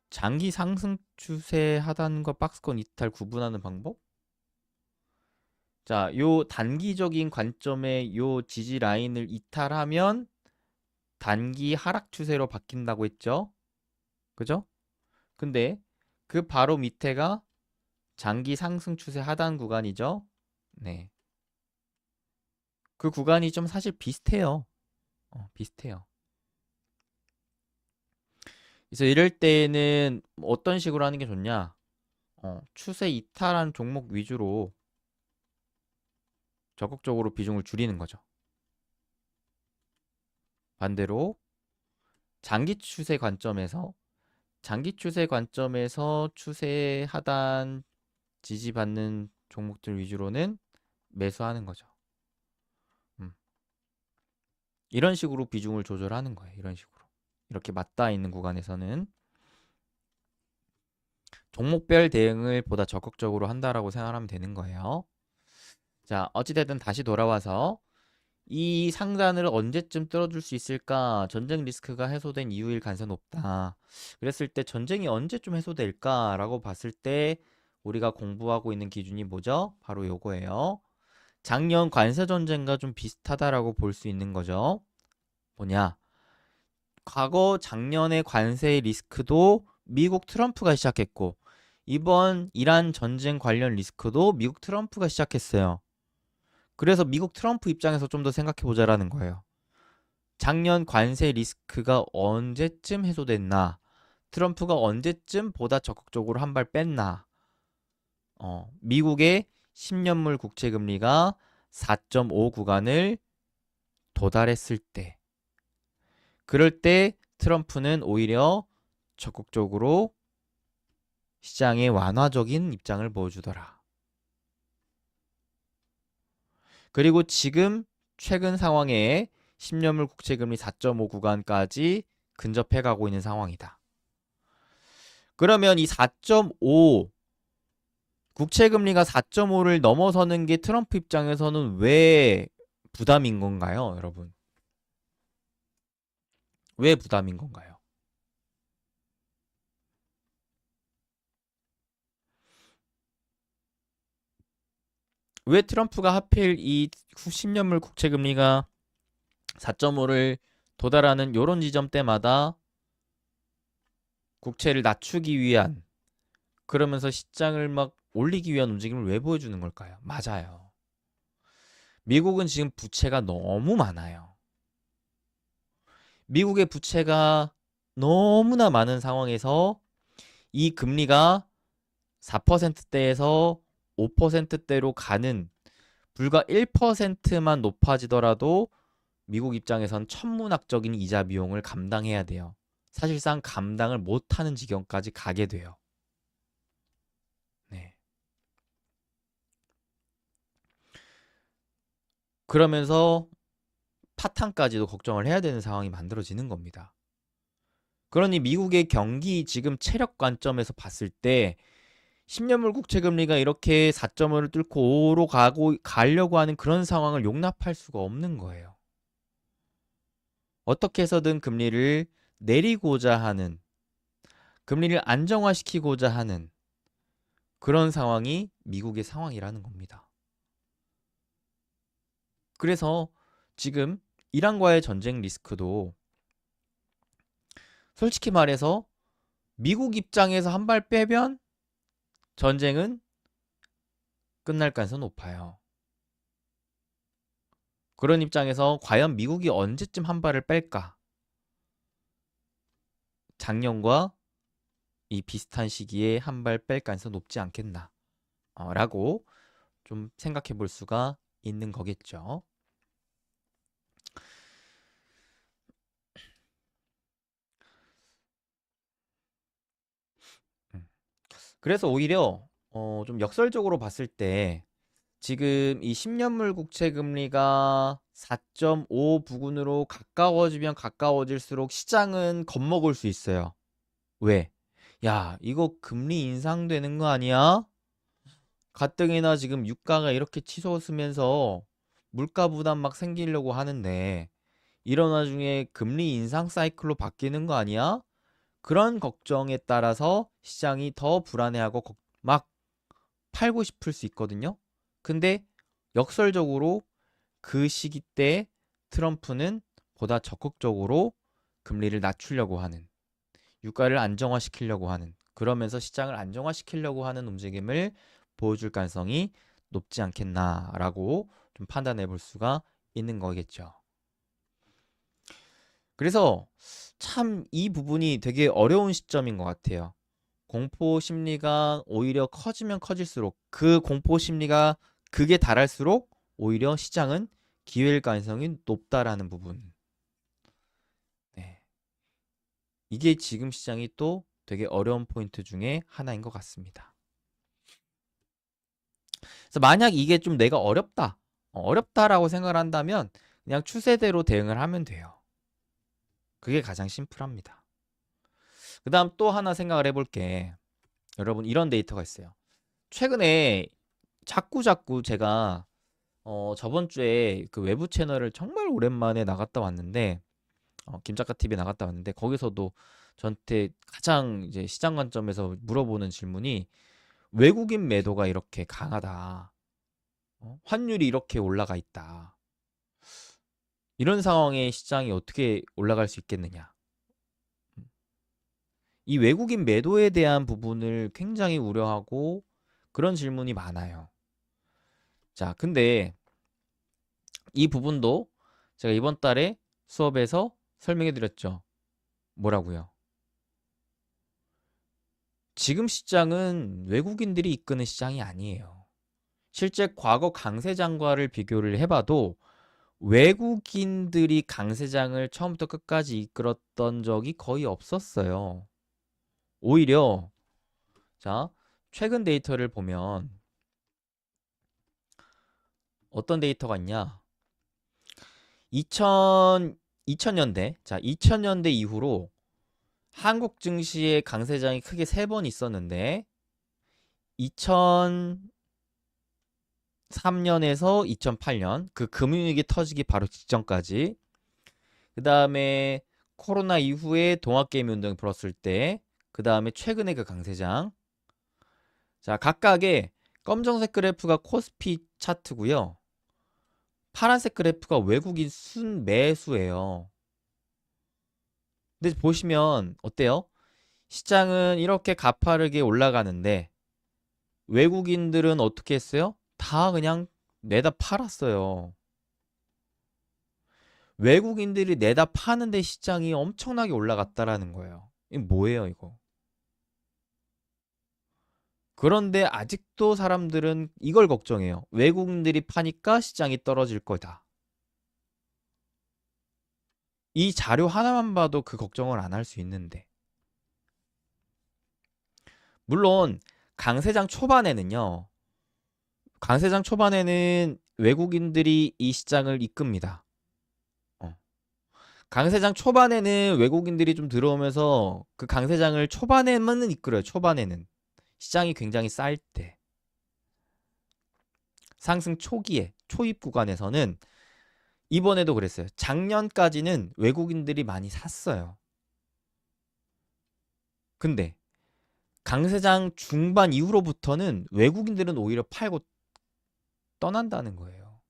장기 상승 추세 하단과 박스권 이탈 구분하는 방법? 자, 요 단기적인 관점의 요 지지 라인을 이탈하면 단기 하락 추세로 바뀐다고 했죠? 그죠? 근데 그 바로 밑에가 장기 상승 추세 하단 구간이죠? 네. 그 구간이 좀 사실 비슷해요. 비슷해요. 그래서 이럴 때는 어떤 식으로 하는 게 좋냐? 추세 이탈한 종목 위주로 적극적으로 비중을 줄이는 거죠. 반대로 장기 추세 관점에서 추세 하단 지지받는 종목들 위주로는 매수하는 거죠. 이런 식으로 비중을 조절하는 거예요. 이런 식으로. 이렇게 맞닿아 있는 구간에서는 종목별 대응을 보다 적극적으로 한다라고 생각하면 되는 거예요. 자, 어찌됐든 다시 돌아와서 이 상단을 언제쯤 뚫어줄 수 있을까? 전쟁 리스크가 해소된 이후일 가능성이 높다. 그랬을 때 전쟁이 언제쯤 해소될까라고 봤을 때 우리가 공부하고 있는 기준이 뭐죠? 바로 요거예요. 작년 관세 전쟁과 좀 비슷하다라고 볼 수 있는 거죠. 뭐냐? 과거 작년의 관세 리스크도 미국 트럼프가 시작했고 이번 이란 전쟁 관련 리스크도 미국 트럼프가 시작했어요. 그래서 미국 트럼프 입장에서 좀 더 생각해 보자라는 거예요. 작년 관세 리스크가 언제쯤 해소됐나? 트럼프가 언제쯤 보다 적극적으로 한 발 뺐나? 미국의 10년물 국채 금리가 4.5 구간을 도달했을 때 그럴 때 트럼프는 오히려 적극적으로 시장의 완화적인 입장을 보여주더라. 그리고 지금 최근 상황에 10년물 국채금리 4.5 구간까지 근접해 가고 있는 상황이다. 그러면 이 4.5 국채금리가 4.5를 넘어서는 게 트럼프 입장에서는 왜 부담인 건가요, 여러분? 왜 부담인 건가요? 왜 트럼프가 하필 이 10년물 국채금리가 4.5를 도달하는 요런 지점 때마다 국채를 낮추기 위한, 그러면서 시장을 막 올리기 위한 움직임을 왜 보여주는 걸까요? 맞아요. 미국은 지금 부채가 너무 많아요. 미국의 부채가 너무나 많은 상황에서 이 금리가 4%대에서 5%대로 가는, 불과 1%만 높아지더라도 미국 입장에선 천문학적인 이자 비용을 감당해야 돼요. 사실상 감당을 못하는 지경까지 가게 돼요. 네. 그러면서 파탄까지도 걱정을 해야 되는 상황이 만들어지는 겁니다. 그러니 미국의 경기 지금 체력 관점에서 봤을 때 10년물 국채 금리가 이렇게 4.5를 뚫고 5로 가려고 하는 그런 상황을 용납할 수가 없는 거예요. 어떻게 해서든 금리를 내리고자 하는, 금리를 안정화시키고자 하는 그런 상황이 미국의 상황이라는 겁니다. 그래서 지금 이란과의 전쟁 리스크도 솔직히 말해서 미국 입장에서 한 발 빼면 전쟁은 끝날 가능성이 높아요. 그런 입장에서 과연 미국이 언제쯤 한 발을 뺄까? 작년과 이 비슷한 시기에 한 발 뺄 가능성이 높지 않겠나? 라고 좀 생각해 볼 수가 있는 거겠죠. 그래서 오히려 좀 역설적으로 봤을 때 지금 이 10년물 국채 금리가 4.5 부근으로 가까워지면 가까워질수록 시장은 겁먹을 수 있어요. 왜? 야, 이거 금리 인상되는 거 아니야? 가뜩이나 지금 유가가 이렇게 치솟으면서 물가 부담 막 생기려고 하는데 이런 와중에 금리 인상 사이클로 바뀌는 거 아니야? 그런 걱정에 따라서 시장이 더 불안해하고 막 팔고 싶을 수 있거든요. 근데 역설적으로 그 시기 때 트럼프는 보다 적극적으로 금리를 낮추려고 하는, 유가를 안정화시키려고 하는, 그러면서 시장을 안정화시키려고 하는 움직임을 보여줄 가능성이 높지 않겠나라고 좀 판단해 볼 수가 있는 거겠죠. 그래서 참 이 부분이 되게 어려운 시점인 것 같아요. 공포 심리가 오히려 커지면 커질수록, 그 공포 심리가 극에 달할수록 오히려 시장은 기회일 가능성이 높다라는 부분. 네. 이게 지금 시장이 또 되게 어려운 포인트 중에 하나인 것 같습니다. 그래서 만약 이게 좀 내가 어렵다, 어렵다라고 생각을 한다면 그냥 추세대로 대응을 하면 돼요. 그게 가장 심플합니다. 그 다음 또 하나 생각을 해볼게. 여러분, 이런 데이터가 있어요. 최근에 자꾸 제가 저번 주에 그 외부 채널을 정말 오랜만에 나갔다 왔는데, 김작가 TV에 나갔다 왔는데, 거기서도 저한테 가장 이제 시장 관점에서 물어보는 질문이 외국인 매도가 이렇게 강하다. 환율이 이렇게 올라가 있다. 이런 상황에 시장이 어떻게 올라갈 수 있겠느냐. 이 외국인 매도에 대한 부분을 굉장히 우려하고 그런 질문이 많아요. 자, 근데 이 부분도 제가 이번 달에 수업에서 설명해 드렸죠. 뭐라고요? 지금 시장은 외국인들이 이끄는 시장이 아니에요. 실제 과거 강세장과를 비교를 해봐도 외국인들이 강세장을 처음부터 끝까지 이끌었던 적이 거의 없었어요. 오히려 자, 최근 데이터를 보면 어떤 데이터가 있냐? 2000년대, 자, 2000년대 이후로 한국 증시의 강세장이 크게 3번 있었는데 2003년에서 2008년 그 금융위기 터지기 바로 직전까지, 그 다음에 코로나 이후에 동학개미 운동이 불었을 때, 그 다음에 최근에 그 강세장. 자, 각각의 검정색 그래프가 코스피 차트고요. 파란색 그래프가 외국인 순매수예요. 근데 보시면 어때요? 시장은 이렇게 가파르게 올라가는데 외국인들은 어떻게 했어요? 다 그냥 내다 팔았어요. 외국인들이 내다 파는데 시장이 엄청나게 올라갔다라는 거예요. 이게 뭐예요, 이거? 그런데 아직도 사람들은 이걸 걱정해요. 외국인들이 파니까 시장이 떨어질 거다. 이 자료 하나만 봐도 그 걱정을 안 할 수 있는데. 물론 강세장 초반에는요. 강세장 초반에는 외국인들이 이 시장을 이끕니다. 강세장 초반에는 외국인들이 좀 들어오면서 그 강세장을 초반에만 이끌어요. 초반에는. 시장이 굉장히 쌀 때. 상승 초기에, 초입 구간에서는 이번에도 그랬어요. 작년까지는 외국인들이 많이 샀어요. 근데 강세장 중반 이후로부터는 외국인들은 오히려 팔고 떠난다는 거예요.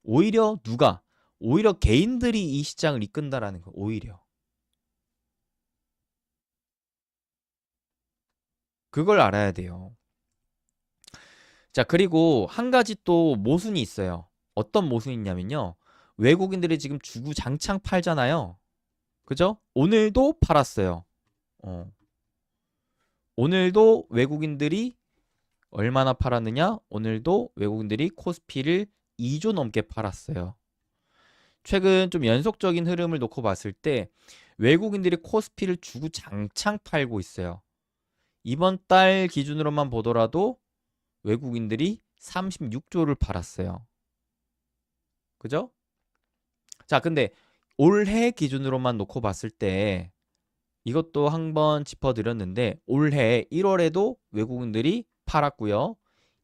오히려 누가? 오히려 개인들이 이 시장을 이끈다라는 거. 오히려. 그걸 알아야 돼요. 자, 그리고 한 가지 또 모순이 있어요. 어떤 모순이 있냐면요. 외국인들이 지금 주구장창 팔잖아요. 그죠? 오늘도 팔았어요. 어. 오늘도 외국인들이 얼마나 팔았느냐? 오늘도 외국인들이 코스피를 2조 넘게 팔았어요. 최근 좀 연속적인 흐름을 놓고 봤을 때 외국인들이 코스피를 주구장창 팔고 있어요. 이번 달 기준으로만 보더라도 외국인들이 36조를 팔았어요. 그죠? 자, 근데 올해 기준으로만 놓고 봤을 때 이것도 한번 짚어드렸는데 올해 1월에도 외국인들이 팔았고요.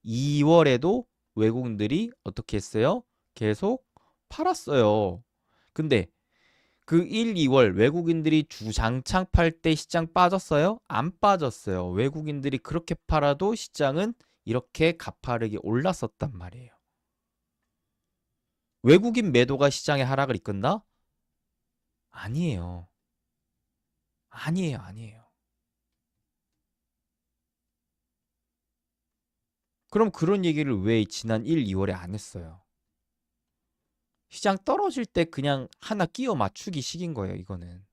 2월에도 외국인들이 어떻게 했어요? 계속 팔았어요. 근데 그 1, 2월 외국인들이 주장창 팔 때 시장 빠졌어요? 안 빠졌어요. 외국인들이 그렇게 팔아도 시장은 이렇게 가파르게 올랐었단 말이에요. 외국인 매도가 시장의 하락을 이끈다? 아니에요. 아니에요. 아니에요. 그럼 그런 얘기를 왜 지난 1, 2월에 안 했어요? 시장 떨어질 때 그냥 하나 끼워 맞추기 식인 거예요, 이거는.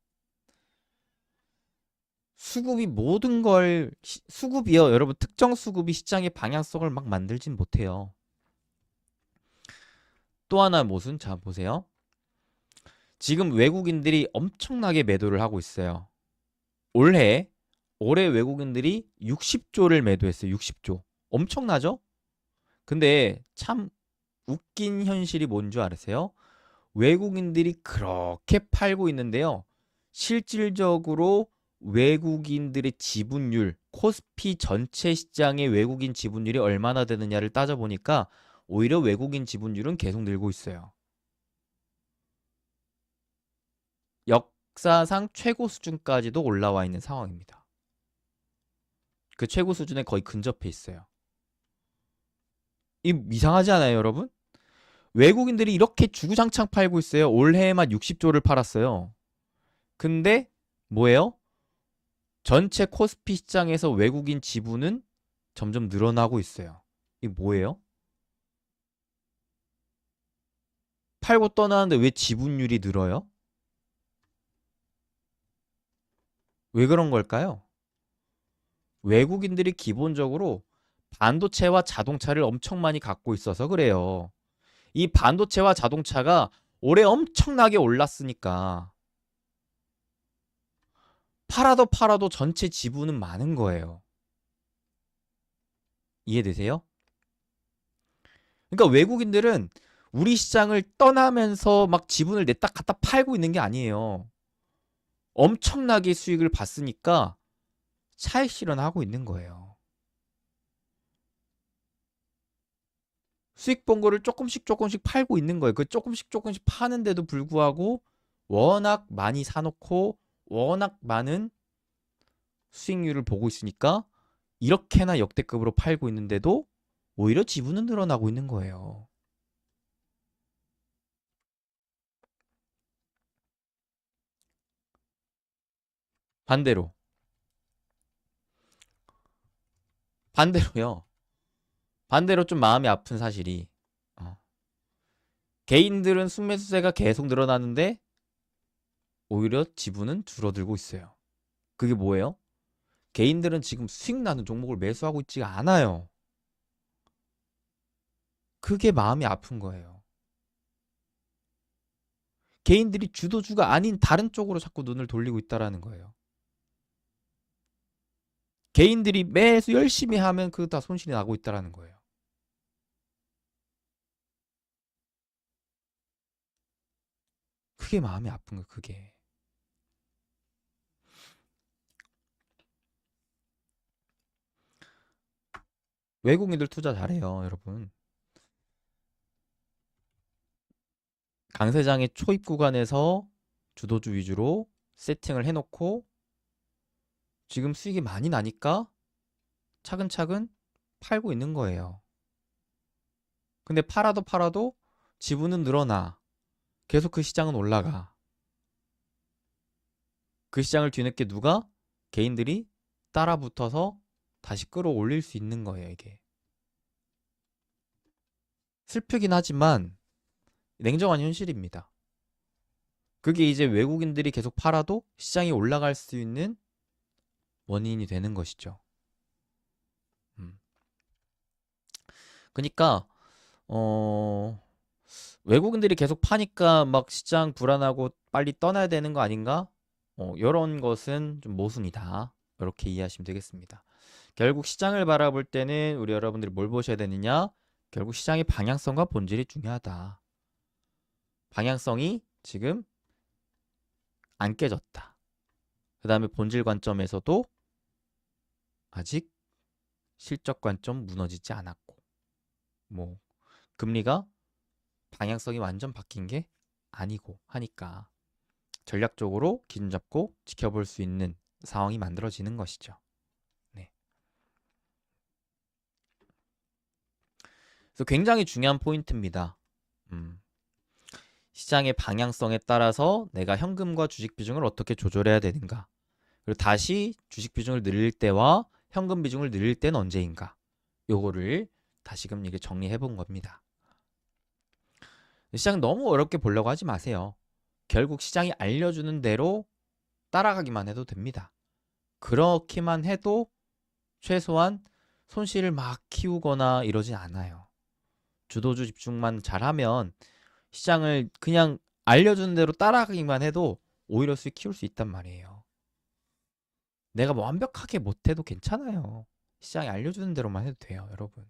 수급이 모든 걸, 수급이요. 여러분, 특정 수급이 시장의 방향성을 막 만들진 못해요. 또 하나 모순, 자, 보세요. 지금 외국인들이 엄청나게 매도를 하고 있어요. 올해 외국인들이 60조를 매도했어요. 60조. 엄청나죠? 근데 참 웃긴 현실이 뭔 줄 아세요? 외국인들이 그렇게 팔고 있는데요. 실질적으로 외국인들의 지분율, 코스피 전체 시장의 외국인 지분율이 얼마나 되느냐를 따져보니까 오히려 외국인 지분율은 계속 늘고 있어요. 역사상 최고 수준까지도 올라와 있는 상황입니다. 그 최고 수준에 거의 근접해 있어요. 이상하지 않아요, 여러분? 외국인들이 이렇게 주구장창 팔고 있어요. 올해에만 60조를 팔았어요. 근데 뭐예요? 전체 코스피 시장에서 외국인 지분은 점점 늘어나고 있어요. 이게 뭐예요? 팔고 떠나는데 왜 지분율이 늘어요? 왜 그런 걸까요? 외국인들이 기본적으로 반도체와 자동차를 엄청 많이 갖고 있어서 그래요. 이 반도체와 자동차가 올해 엄청나게 올랐으니까 팔아도 전체 지분은 많은 거예요. 이해되세요? 그러니까 외국인들은 우리 시장을 떠나면서 막 지분을 냈다 갖다 팔고 있는 게 아니에요. 엄청나게 수익을 봤으니까 차익 실현하고 있는 거예요. 수익 본 거를 조금씩 조금씩 팔고 있는 거예요. 그 조금씩 조금씩 파는데도 불구하고 워낙 많이 사놓고 워낙 많은 수익률을 보고 있으니까 이렇게나 역대급으로 팔고 있는데도 오히려 지분은 늘어나고 있는 거예요. 반대로 반대로요. 반대로 좀 마음이 아픈 사실이 어, 개인들은 순매수세가 계속 늘어나는데 오히려 지분은 줄어들고 있어요. 그게 뭐예요? 개인들은 지금 수익 나는 종목을 매수하고 있지가 않아요. 그게 마음이 아픈 거예요. 개인들이 주도주가 아닌 다른 쪽으로 자꾸 눈을 돌리고 있다라는 거예요. 개인들이 매수 열심히 하면 그거 다 손실이 나고 있다라는 거예요. 그게 마음이 아픈 거예요. 그게. 외국인들 투자 잘해요, 여러분. 강세장의 초입 구간에서 주도주 위주로 세팅을 해놓고 지금 수익이 많이 나니까 차근차근 팔고 있는 거예요. 근데 팔아도 지분은 늘어나. 계속 그 시장은 올라가. 그 시장을 뒤늦게 누가? 개인들이 따라 붙어서 다시 끌어올릴 수 있는 거예요, 이게. 슬프긴 하지만 냉정한 현실입니다. 그게 이제 외국인들이 계속 팔아도 시장이 올라갈 수 있는 원인이 되는 것이죠. 그러니까 외국인들이 계속 파니까 막 시장 불안하고 빨리 떠나야 되는 거 아닌가? 이런 것은 좀 모순이다. 이렇게 이해하시면 되겠습니다. 결국 시장을 바라볼 때는 우리 여러분들이 뭘 보셔야 되느냐? 결국 시장의 방향성과 본질이 중요하다. 방향성이 지금 안 깨졌다. 그 다음에 본질 관점에서도 아직 실적 관점 무너지지 않았고, 뭐 금리가 방향성이 완전 바뀐 게 아니고 하니까 전략적으로 기준 잡고 지켜볼 수 있는 상황이 만들어지는 것이죠. 네. 그래서 굉장히 중요한 포인트입니다. 시장의 방향성에 따라서 내가 현금과 주식 비중을 어떻게 조절해야 되는가. 그리고 다시 주식 비중을 늘릴 때와 현금 비중을 늘릴 때는 언제인가. 요거를 다시금 이게 정리해 본 겁니다. 시장 너무 어렵게 보려고 하지 마세요. 결국 시장이 알려주는 대로 따라가기만 해도 됩니다. 그렇게만 해도 최소한 손실을 막 키우거나 이러진 않아요. 주도주 집중만 잘하면 시장을 그냥 알려주는 대로 따라가기만 해도 오히려 수익 키울 수 있단 말이에요. 내가 뭐 완벽하게 못해도 괜찮아요. 시장이 알려주는 대로만 해도 돼요, 여러분.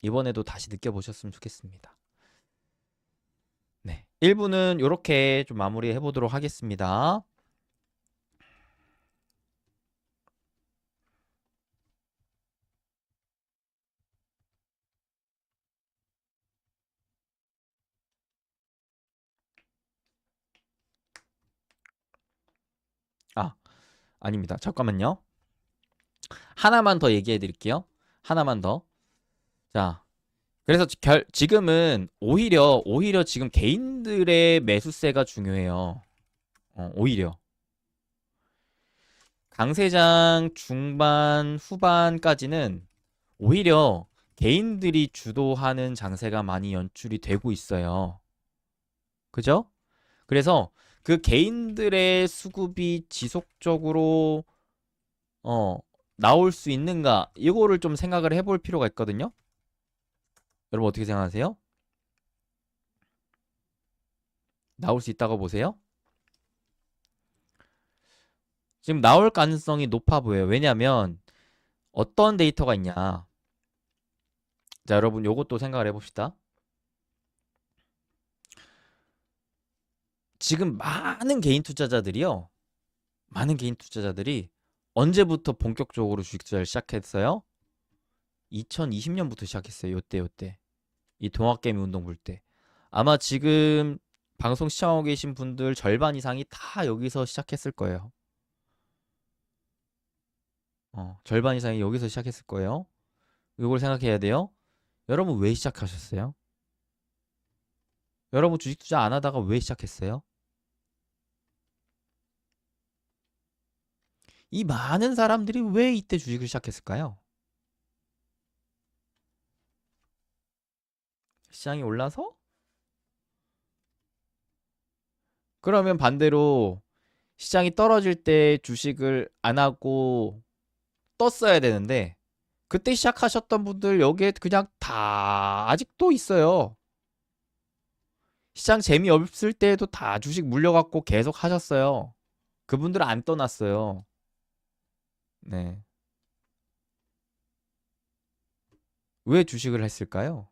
이번에도 다시 느껴보셨으면 좋겠습니다. 네, 1부는 이렇게 좀 마무리해 보도록 하겠습니다. 아닙니다. 잠깐만요. 하나만 더 얘기해 드릴게요. 하나만 더. 자, 그래서 지금은 오히려 지금 개인들의 매수세가 중요해요. 오히려. 강세장 중반, 후반까지는 오히려 개인들이 주도하는 장세가 많이 연출이 되고 있어요. 그죠? 그래서 그 개인들의 수급이 지속적으로 나올 수 있는가 이거를 좀 생각을 해볼 필요가 있거든요. 여러분 어떻게 생각하세요? 나올 수 있다고 보세요? 지금 나올 가능성이 높아 보여요. 왜냐하면 어떤 데이터가 있냐? 자, 여러분 요것도 생각을 해봅시다. 지금 많은 개인 투자자들이 언제부터 본격적으로 주식 투자를 시작했어요? 2020년부터 시작했어요. 요때. 이 동학개미 운동 불 때. 아마 지금 방송 시청하고 계신 분들 절반 이상이 다 여기서 시작했을 거예요. 절반 이상이 여기서 시작했을 거예요. 이걸 생각해야 돼요. 여러분 왜 시작하셨어요? 여러분 주식 투자 안 하다가 왜 시작했어요? 이 많은 사람들이 왜 이때 주식을 시작했을까요? 시장이 올라서? 그러면 반대로 시장이 떨어질 때 주식을 안 하고 떴어야 되는데 그때 시작하셨던 분들 여기에 그냥 다 아직도 있어요. 시장 재미없을 때에도 다 주식 물려갖고 계속 하셨어요. 그분들은 안 떠났어요. 네. 왜 주식을 했을까요?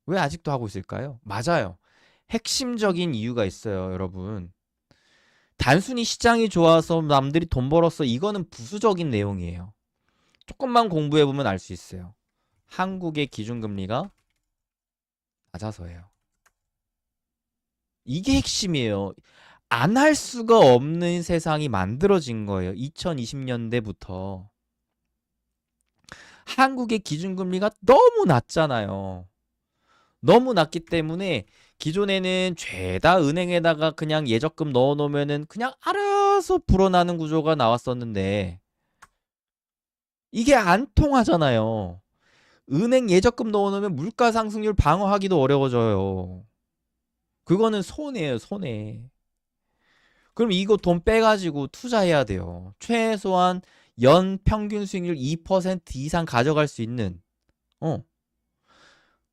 왜 아직도 하고 있을까요? 맞아요. 핵심적인 이유가 있어요, 여러분. 단순히 시장이 좋아서 남들이 돈 벌었어. 이거는 부수적인 내용이에요. 조금만 공부해보면 알 수 있어요. 한국의 기준금리가 낮아서예요. 이게 핵심이에요. 안 할 수가 없는 세상이 만들어진 거예요. 2020년대부터. 한국의 기준금리가 너무 낮잖아요. 너무 낮기 때문에 기존에는 죄다 은행에다가 그냥 예적금 넣어놓으면은 그냥 알아서 불어나는 구조가 나왔었는데 이게 안 통하잖아요. 은행 예적금 넣어놓으면 물가 상승률 방어하기도 어려워져요. 그거는 손해예요, 손해. 그럼 이거 돈 빼가지고 투자해야 돼요. 최소한 연 평균 수익률 2% 이상 가져갈 수 있는, 어,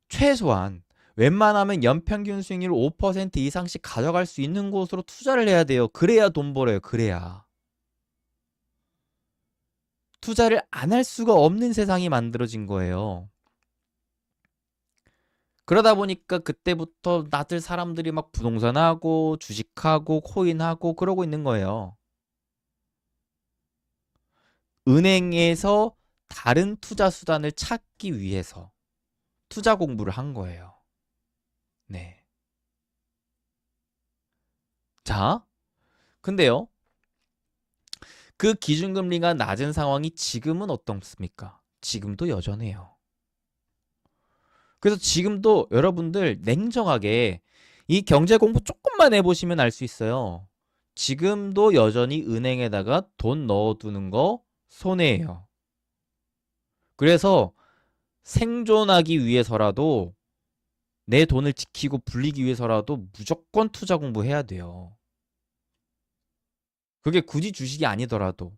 최소한 웬만하면 연평균 수익률 5% 이상씩 가져갈 수 있는 곳으로 투자를 해야 돼요. 그래야 돈 벌어요. 그래야. 투자를 안 할 수가 없는 세상이 만들어진 거예요. 그러다 보니까 그때부터 다들 사람들이 막 부동산 하고 주식하고 코인하고 그러고 있는 거예요. 은행에서 다른 투자 수단을 찾기 위해서 투자 공부를 한 거예요. 네. 자, 근데요. 그 기준금리가 낮은 상황이 지금은 어떻습니까? 지금도 여전해요. 그래서 지금도 여러분들 냉정하게 이 경제 공부 조금만 해보시면 알 수 있어요. 지금도 여전히 은행에다가 돈 넣어두는 거 손해예요. 그래서 생존하기 위해서라도 내 돈을 지키고 불리기 위해서라도 무조건 투자 공부해야 돼요. 그게 굳이 주식이 아니더라도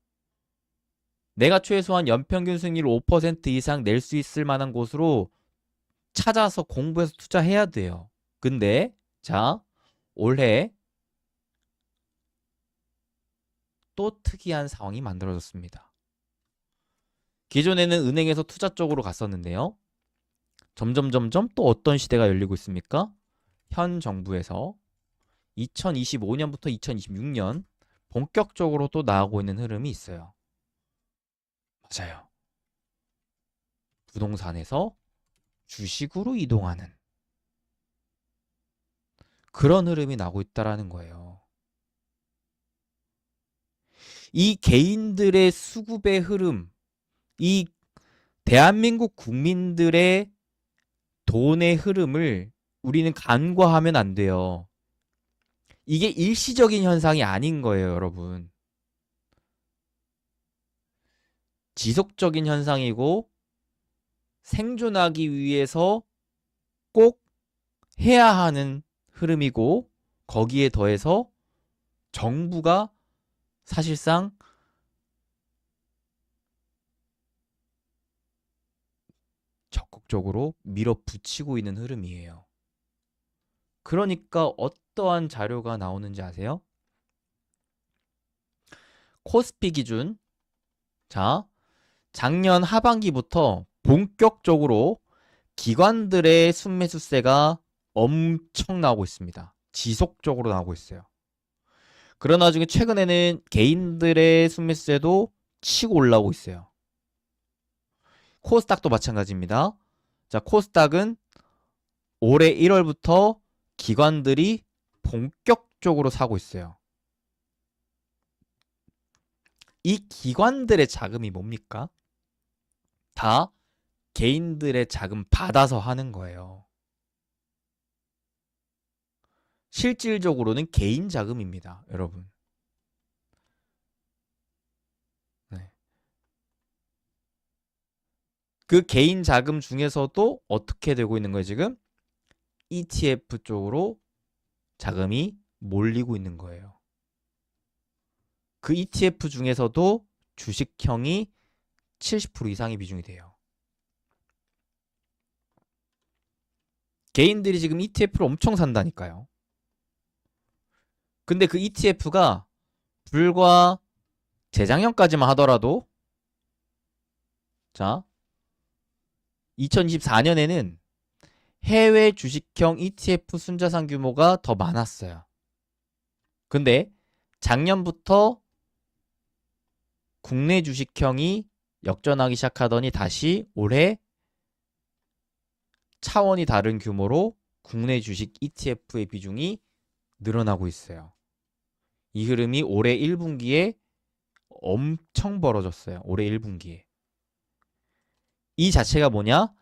내가 최소한 연평균 수익률 5% 이상 낼 수 있을 만한 곳으로 찾아서 공부해서 투자해야 돼요. 근데 자, 올해 또 특이한 상황이 만들어졌습니다. 기존에는 은행에서 투자 쪽으로 갔었는데요. 점점 또 어떤 시대가 열리고 있습니까? 현 정부에서 2025년부터 2026년 본격적으로 또 나아가고 있는 흐름이 있어요. 맞아요. 부동산에서 주식으로 이동하는 그런 흐름이 나고 있다라는 거예요. 이 개인들의 수급의 흐름, 이 대한민국 국민들의 돈의 흐름을 우리는 간과하면 안 돼요. 이게 일시적인 현상이 아닌 거예요, 여러분. 지속적인 현상이고 생존하기 위해서 꼭 해야 하는 흐름이고 거기에 더해서 정부가 사실상 적극적으로 밀어붙이고 있는 흐름이에요. 그러니까 어떠한 자료가 나오는지 아세요? 코스피 기준. 자, 작년 하반기부터 본격적으로 기관들의 순매수세가 엄청 나오고 있습니다. 지속적으로 나오고 있어요. 그러나 지금 최근에는 개인들의 순매수세도 치고 올라오고 있어요. 코스닥도 마찬가지입니다. 자, 코스닥은 올해 1월부터 기관들이 본격적으로 사고 있어요. 이 기관들의 자금이 뭡니까? 다 개인들의 자금 받아서 하는 거예요. 실질적으로는 개인 자금입니다, 여러분. 네. 그 개인 자금 중에서도 어떻게 되고 있는 거예요, 지금? ETF 쪽으로 자금이 몰리고 있는 거예요. 그 ETF 중에서도 주식형이 70% 이상의 비중이 돼요. 개인들이 지금 ETF를 엄청 산다니까요. 근데 그 ETF가 불과 재작년까지만 하더라도, 자, 2024년에는 해외 주식형 ETF 순자산 규모가 더 많았어요. 근데 작년부터 국내 주식형이 역전하기 시작하더니 다시 올해 차원이 다른 규모로 국내 주식 ETF의 비중이 늘어나고 있어요. 이 흐름이 올해 1분기에 엄청 벌어졌어요. 올해 1분기에. 이 자체가 뭐냐?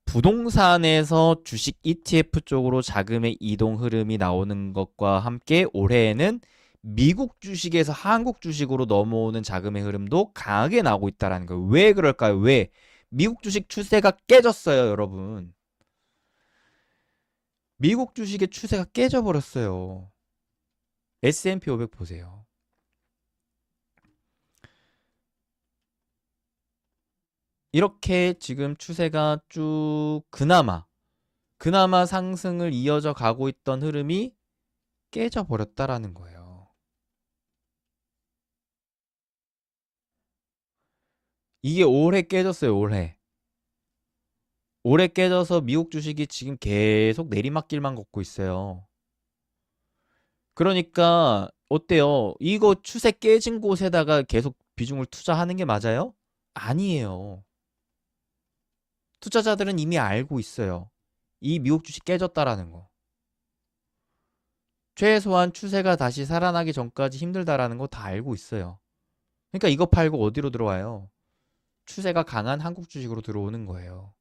부동산에서 주식 ETF 쪽으로 자금의 이동 흐름이 나오는 것과 함께 올해에는 미국 주식에서 한국 주식으로 넘어오는 자금의 흐름도 강하게 나오고 있다는 거예요. 왜 그럴까요? 왜? 미국 주식 추세가 깨졌어요, 여러분. 미국 주식의 추세가 깨져버렸어요. S&P 500 보세요. 이렇게 지금 추세가 쭉 그나마 상승을 이어져 가고 있던 흐름이 깨져버렸다라는 거예요. 이게 올해 깨졌어요, 올해. 올해 깨져서 미국 주식이 지금 계속 내리막길만 걷고 있어요. 그러니까 어때요? 이거 추세 깨진 곳에다가 계속 비중을 투자하는 게 맞아요? 아니에요. 투자자들은 이미 알고 있어요. 이 미국 주식 깨졌다라는 거. 최소한 추세가 다시 살아나기 전까지 힘들다라는 거 다 알고 있어요. 그러니까 이거 팔고 어디로 들어와요? 추세가 강한 한국 주식으로 들어오는 거예요.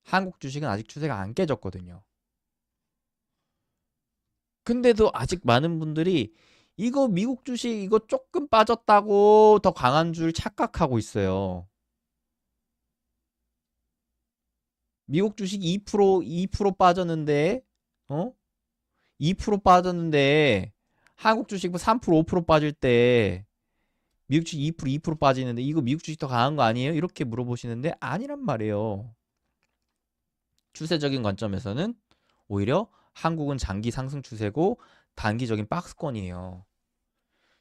한국 주식은 아직 추세가 안 깨졌거든요. 근데도 아직 많은 분들이 이거 미국 주식 이거 조금 빠졌다고 더 강한 줄 착각하고 있어요. 미국 주식 2% 빠졌는데, 2% 빠졌는데, 한국 주식 3%, 5% 빠질 때, 미국 주식 2% 빠지는데, 이거 미국 주식 더 강한 거 아니에요? 이렇게 물어보시는데, 아니란 말이에요. 추세적인 관점에서는 오히려 한국은 장기 상승 추세고, 단기적인 박스권이에요.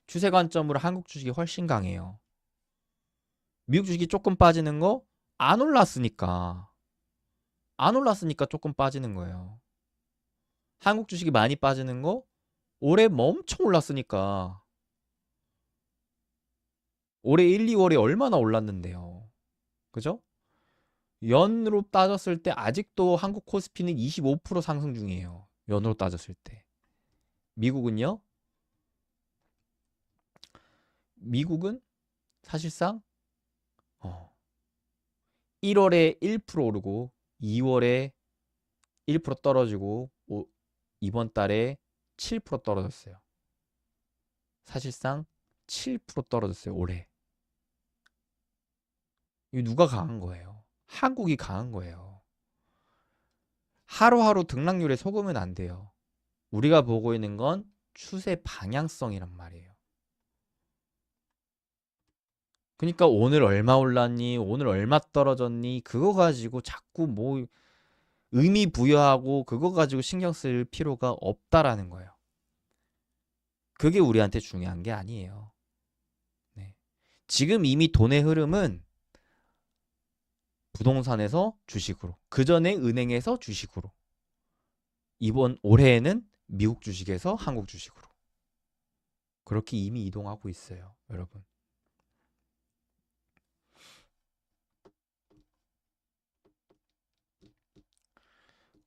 추세 관점으로 한국 주식이 훨씬 강해요. 미국 주식이 조금 빠지는 거, 안 올랐으니까. 안 올랐으니까 조금 빠지는 거예요. 한국 주식이 많이 빠지는 거 올해 뭐 엄청 올랐으니까. 올해 1, 2월에 얼마나 올랐는데요. 그죠? 연으로 따졌을 때 아직도 한국 코스피는 25% 상승 중이에요. 연으로 따졌을 때. 미국은요? 미국은 사실상 1월에 1% 오르고 2월에 1% 떨어지고 이번 달에 7% 떨어졌어요. 사실상 7% 떨어졌어요, 올해. 이 누가 강한 거예요? 한국이 강한 거예요. 하루하루 등락률에 속으면 안 돼요. 우리가 보고 있는 건 추세 방향성이란 말이에요. 그러니까 오늘 얼마 올랐니? 오늘 얼마 떨어졌니? 그거 가지고 자꾸 뭐 의미 부여하고 그거 가지고 신경 쓸 필요가 없다라는 거예요. 그게 우리한테 중요한 게 아니에요. 네. 지금 이미 돈의 흐름은 부동산에서 주식으로, 그 전에 은행에서 주식으로, 이번 올해에는 미국 주식에서 한국 주식으로 그렇게 이미 이동하고 있어요, 여러분.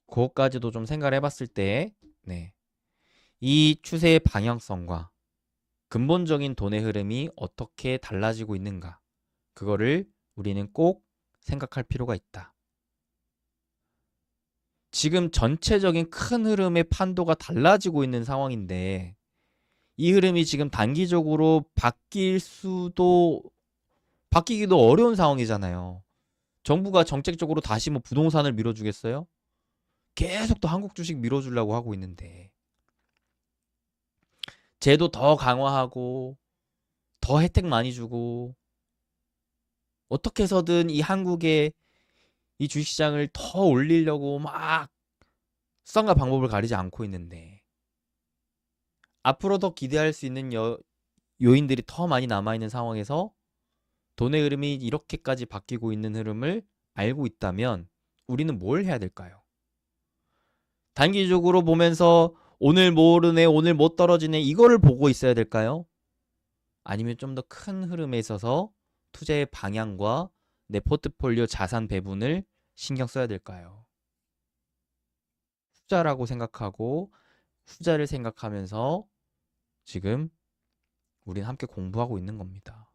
그것까지도 좀 생각을 해봤을 때, 네, 이 추세의 방향성과 근본적인 돈의 흐름이 어떻게 달라지고 있는가, 그거를 우리는 꼭 생각할 필요가 있다. 지금 전체적인 큰 흐름의 판도가 달라지고 있는 상황인데 이 흐름이 지금 단기적으로 바뀌기도 어려운 상황이잖아요. 정부가 정책적으로 다시 뭐 부동산을 밀어주겠어요? 계속 또 한국 주식 밀어주려고 하고 있는데 제도 더 강화하고 더 혜택 많이 주고 어떻게 해서든 이 한국의 이 주식시장을 더 올리려고 막 수단과 방법을 가리지 않고 있는데 앞으로 더 기대할 수 있는 요인들이 더 많이 남아있는 상황에서 돈의 흐름이 이렇게까지 바뀌고 있는 흐름을 알고 있다면 우리는 뭘 해야 될까요? 단기적으로 보면서 오늘 뭐 오르네, 오늘 뭐 떨어지네 이거를 보고 있어야 될까요? 아니면 좀 더 큰 흐름에 있어서 투자의 방향과 내 포트폴리오 자산 배분을 신경 써야 될까요? 후자라고 생각하고 후자를 생각하면서 지금 우린 함께 공부하고 있는 겁니다.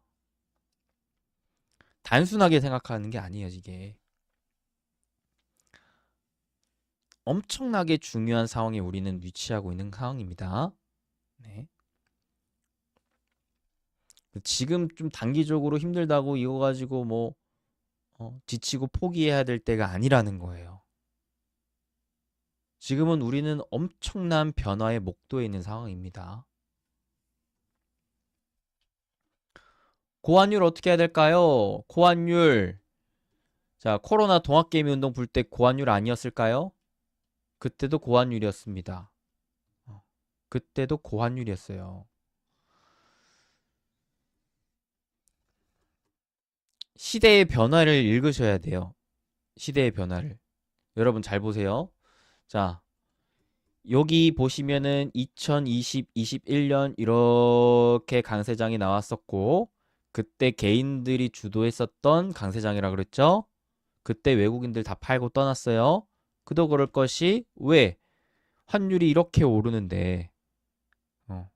단순하게 생각하는 게 아니에요, 이게. 엄청나게 중요한 상황에 우리는 위치하고 있는 상황입니다. 네. 지금 좀 단기적으로 힘들다고 이거 가지고 뭐 지치고 포기해야 될 때가 아니라는 거예요. 지금은 우리는 엄청난 변화의 목도에 있는 상황입니다. 고환율 어떻게 해야 될까요? 고환율. 자, 코로나 동학개미 운동 불 때 고환율 아니었을까요? 그때도 고환율이었습니다. 그때도 고환율이었어요. 시대의 변화를 읽으셔야 돼요. 시대의 변화를. 여러분 잘 보세요. 자, 여기 보시면은 2020, 21년 이렇게 강세장이 나왔었고 그때 개인들이 주도했었던 강세장이라 그랬죠. 그때 외국인들 다 팔고 떠났어요. 그도 그럴 것이 왜? 환율이 이렇게 오르는데 어.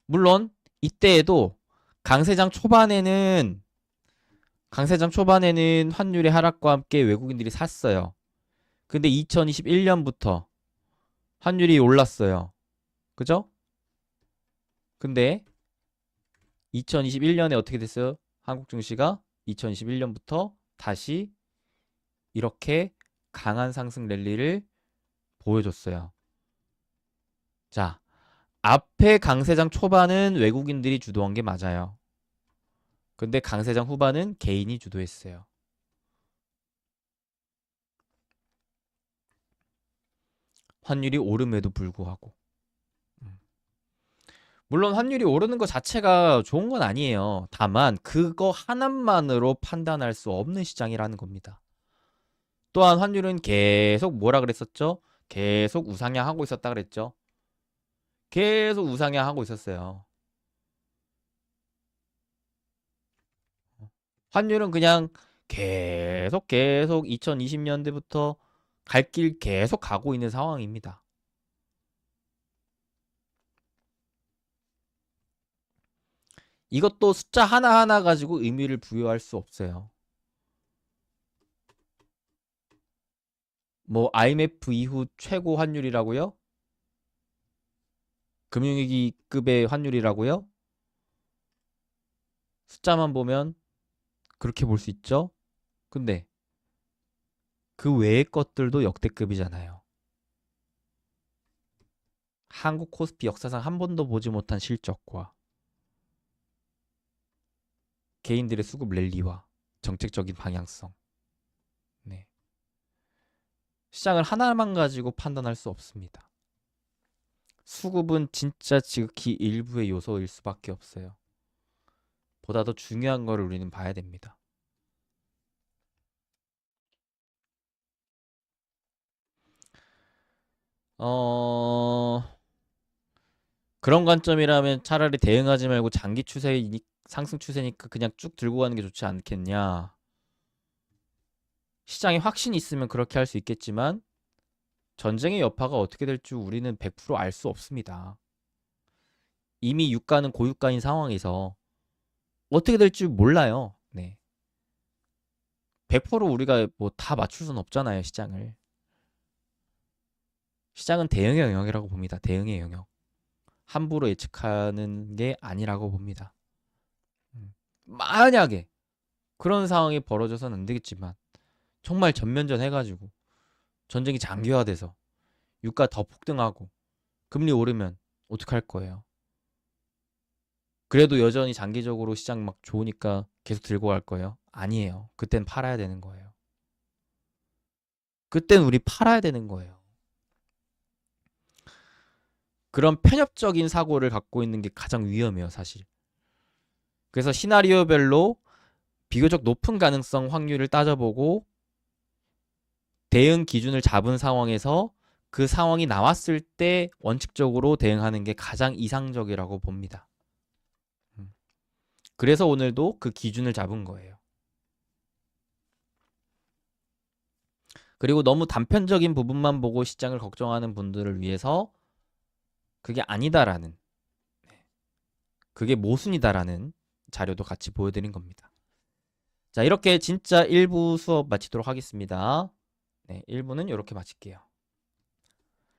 물론 이때에도 강세장 초반에는 강세장 초반에는 환율의 하락과 함께 외국인들이 샀어요. 근데 2021년부터 환율이 올랐어요. 그죠? 근데 2021년에 어떻게 됐어요? 한국 증시가 2021년부터 다시 이렇게 강한 상승 랠리를 보여줬어요. 자, 앞에 강세장 초반은 외국인들이 주도한 게 맞아요. 근데 강세장 후반은 개인이 주도했어요. 환율이 오름에도 불구하고. 물론 환율이 오르는 것 자체가 좋은 건 아니에요. 다만 그거 하나만으로 판단할 수 없는 시장이라는 겁니다. 또한 환율은 계속 뭐라 그랬었죠? 계속 우상향하고 있었다 그랬죠? 계속 우상향하고 있었어요. 환율은 그냥 계속 2020년대부터 갈 길 계속 가고 있는 상황입니다. 이것도 숫자 하나하나 가지고 의미를 부여할 수 없어요. 뭐 IMF 이후 최고 환율이라고요? 금융위기급의 환율이라고요? 숫자만 보면 그렇게 볼 수 있죠? 근데 그 외의 것들도 역대급이잖아요. 한국 코스피 역사상 한 번도 보지 못한 실적과 개인들의 수급 랠리와 정책적인 방향성. 네. 시장을 하나만 가지고 판단할 수 없습니다. 수급은 진짜 지극히 일부의 요소일 수밖에 없어요. 보다 더 중요한 거를 우리는 봐야 됩니다. 어, 그런 관점이라면 차라리 대응하지 말고 장기 상승 추세니까 그냥 쭉 들고 가는 게 좋지 않겠냐. 시장에 확신이 있으면 그렇게 할 수 있겠지만 전쟁의 여파가 어떻게 될지 우리는 100% 알 수 없습니다. 이미 유가는 고유가인 상황에서 어떻게 될지 몰라요. 네. 100% 우리가 뭐 다 맞출 수는 없잖아요, 시장을. 시장은 대응의 영역이라고 봅니다. 대응의 영역. 함부로 예측하는 게 아니라고 봅니다. 만약에 그런 상황이 벌어져서는 안 되겠지만 정말 전면전 해가지고 전쟁이 장기화돼서 유가 더 폭등하고 금리 오르면 어떡할 거예요? 그래도 여전히 장기적으로 시장 막 좋으니까 계속 들고 갈 거예요? 아니에요. 그땐 팔아야 되는 거예요. 그땐 우리 팔아야 되는 거예요. 그런 편협적인 사고를 갖고 있는 게 가장 위험해요, 사실. 그래서 시나리오별로 비교적 높은 가능성 확률을 따져보고 대응 기준을 잡은 상황에서 그 상황이 나왔을 때 원칙적으로 대응하는 게 가장 이상적이라고 봅니다. 그래서 오늘도 그 기준을 잡은 거예요. 그리고 너무 단편적인 부분만 보고 시장을 걱정하는 분들을 위해서 그게 아니다라는, 그게 모순이다라는 자료도 같이 보여드린 겁니다. 자, 이렇게 진짜 1부 수업 마치도록 하겠습니다. 네, 1부는 이렇게 마칠게요.